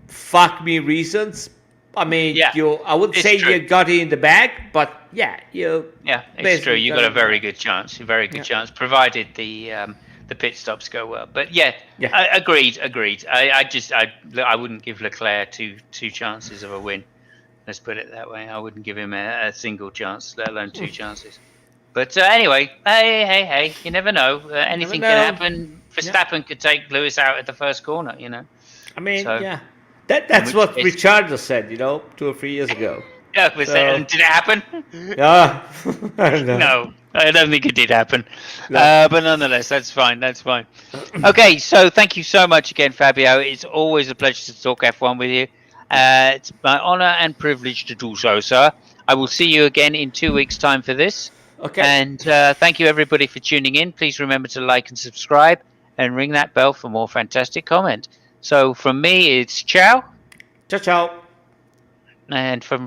fuck me reasons, I mean, Yeah, I would it's say true. you got it in the bag, but yeah, you Yeah, it's true. basically You got got it a in the very bag. good chance. A very good Yeah, chance, provided the pit stops go well. But yeah, yeah. agreed. I wouldn't give Leclerc two chances of a win. Let's put it that way. I wouldn't give him a single chance, let alone two chances. But anyway, hey, you never know. Never Anything can know. happen. Yeah. Verstappen could take Lewis out at the first corner. I mean, So, yeah. in That's which what case, Ricciardo said, 2 or 3 years ago. yeah, So, did it happen? yeah, I don't know. No, I don't think it did happen. No. But nonetheless, that's fine. That's fine. Okay, so thank you so much again, Fabio. It's always a pleasure to talk F1 with you. Yeah. It's my honour and privilege to do so, sir. I will see you again in 2 weeks' time for this. Okay. And thank you, everybody, for tuning in. Please remember to like and subscribe and ring that bell for more fantastic comment. So from me, it's ciao. Ciao, ciao. And from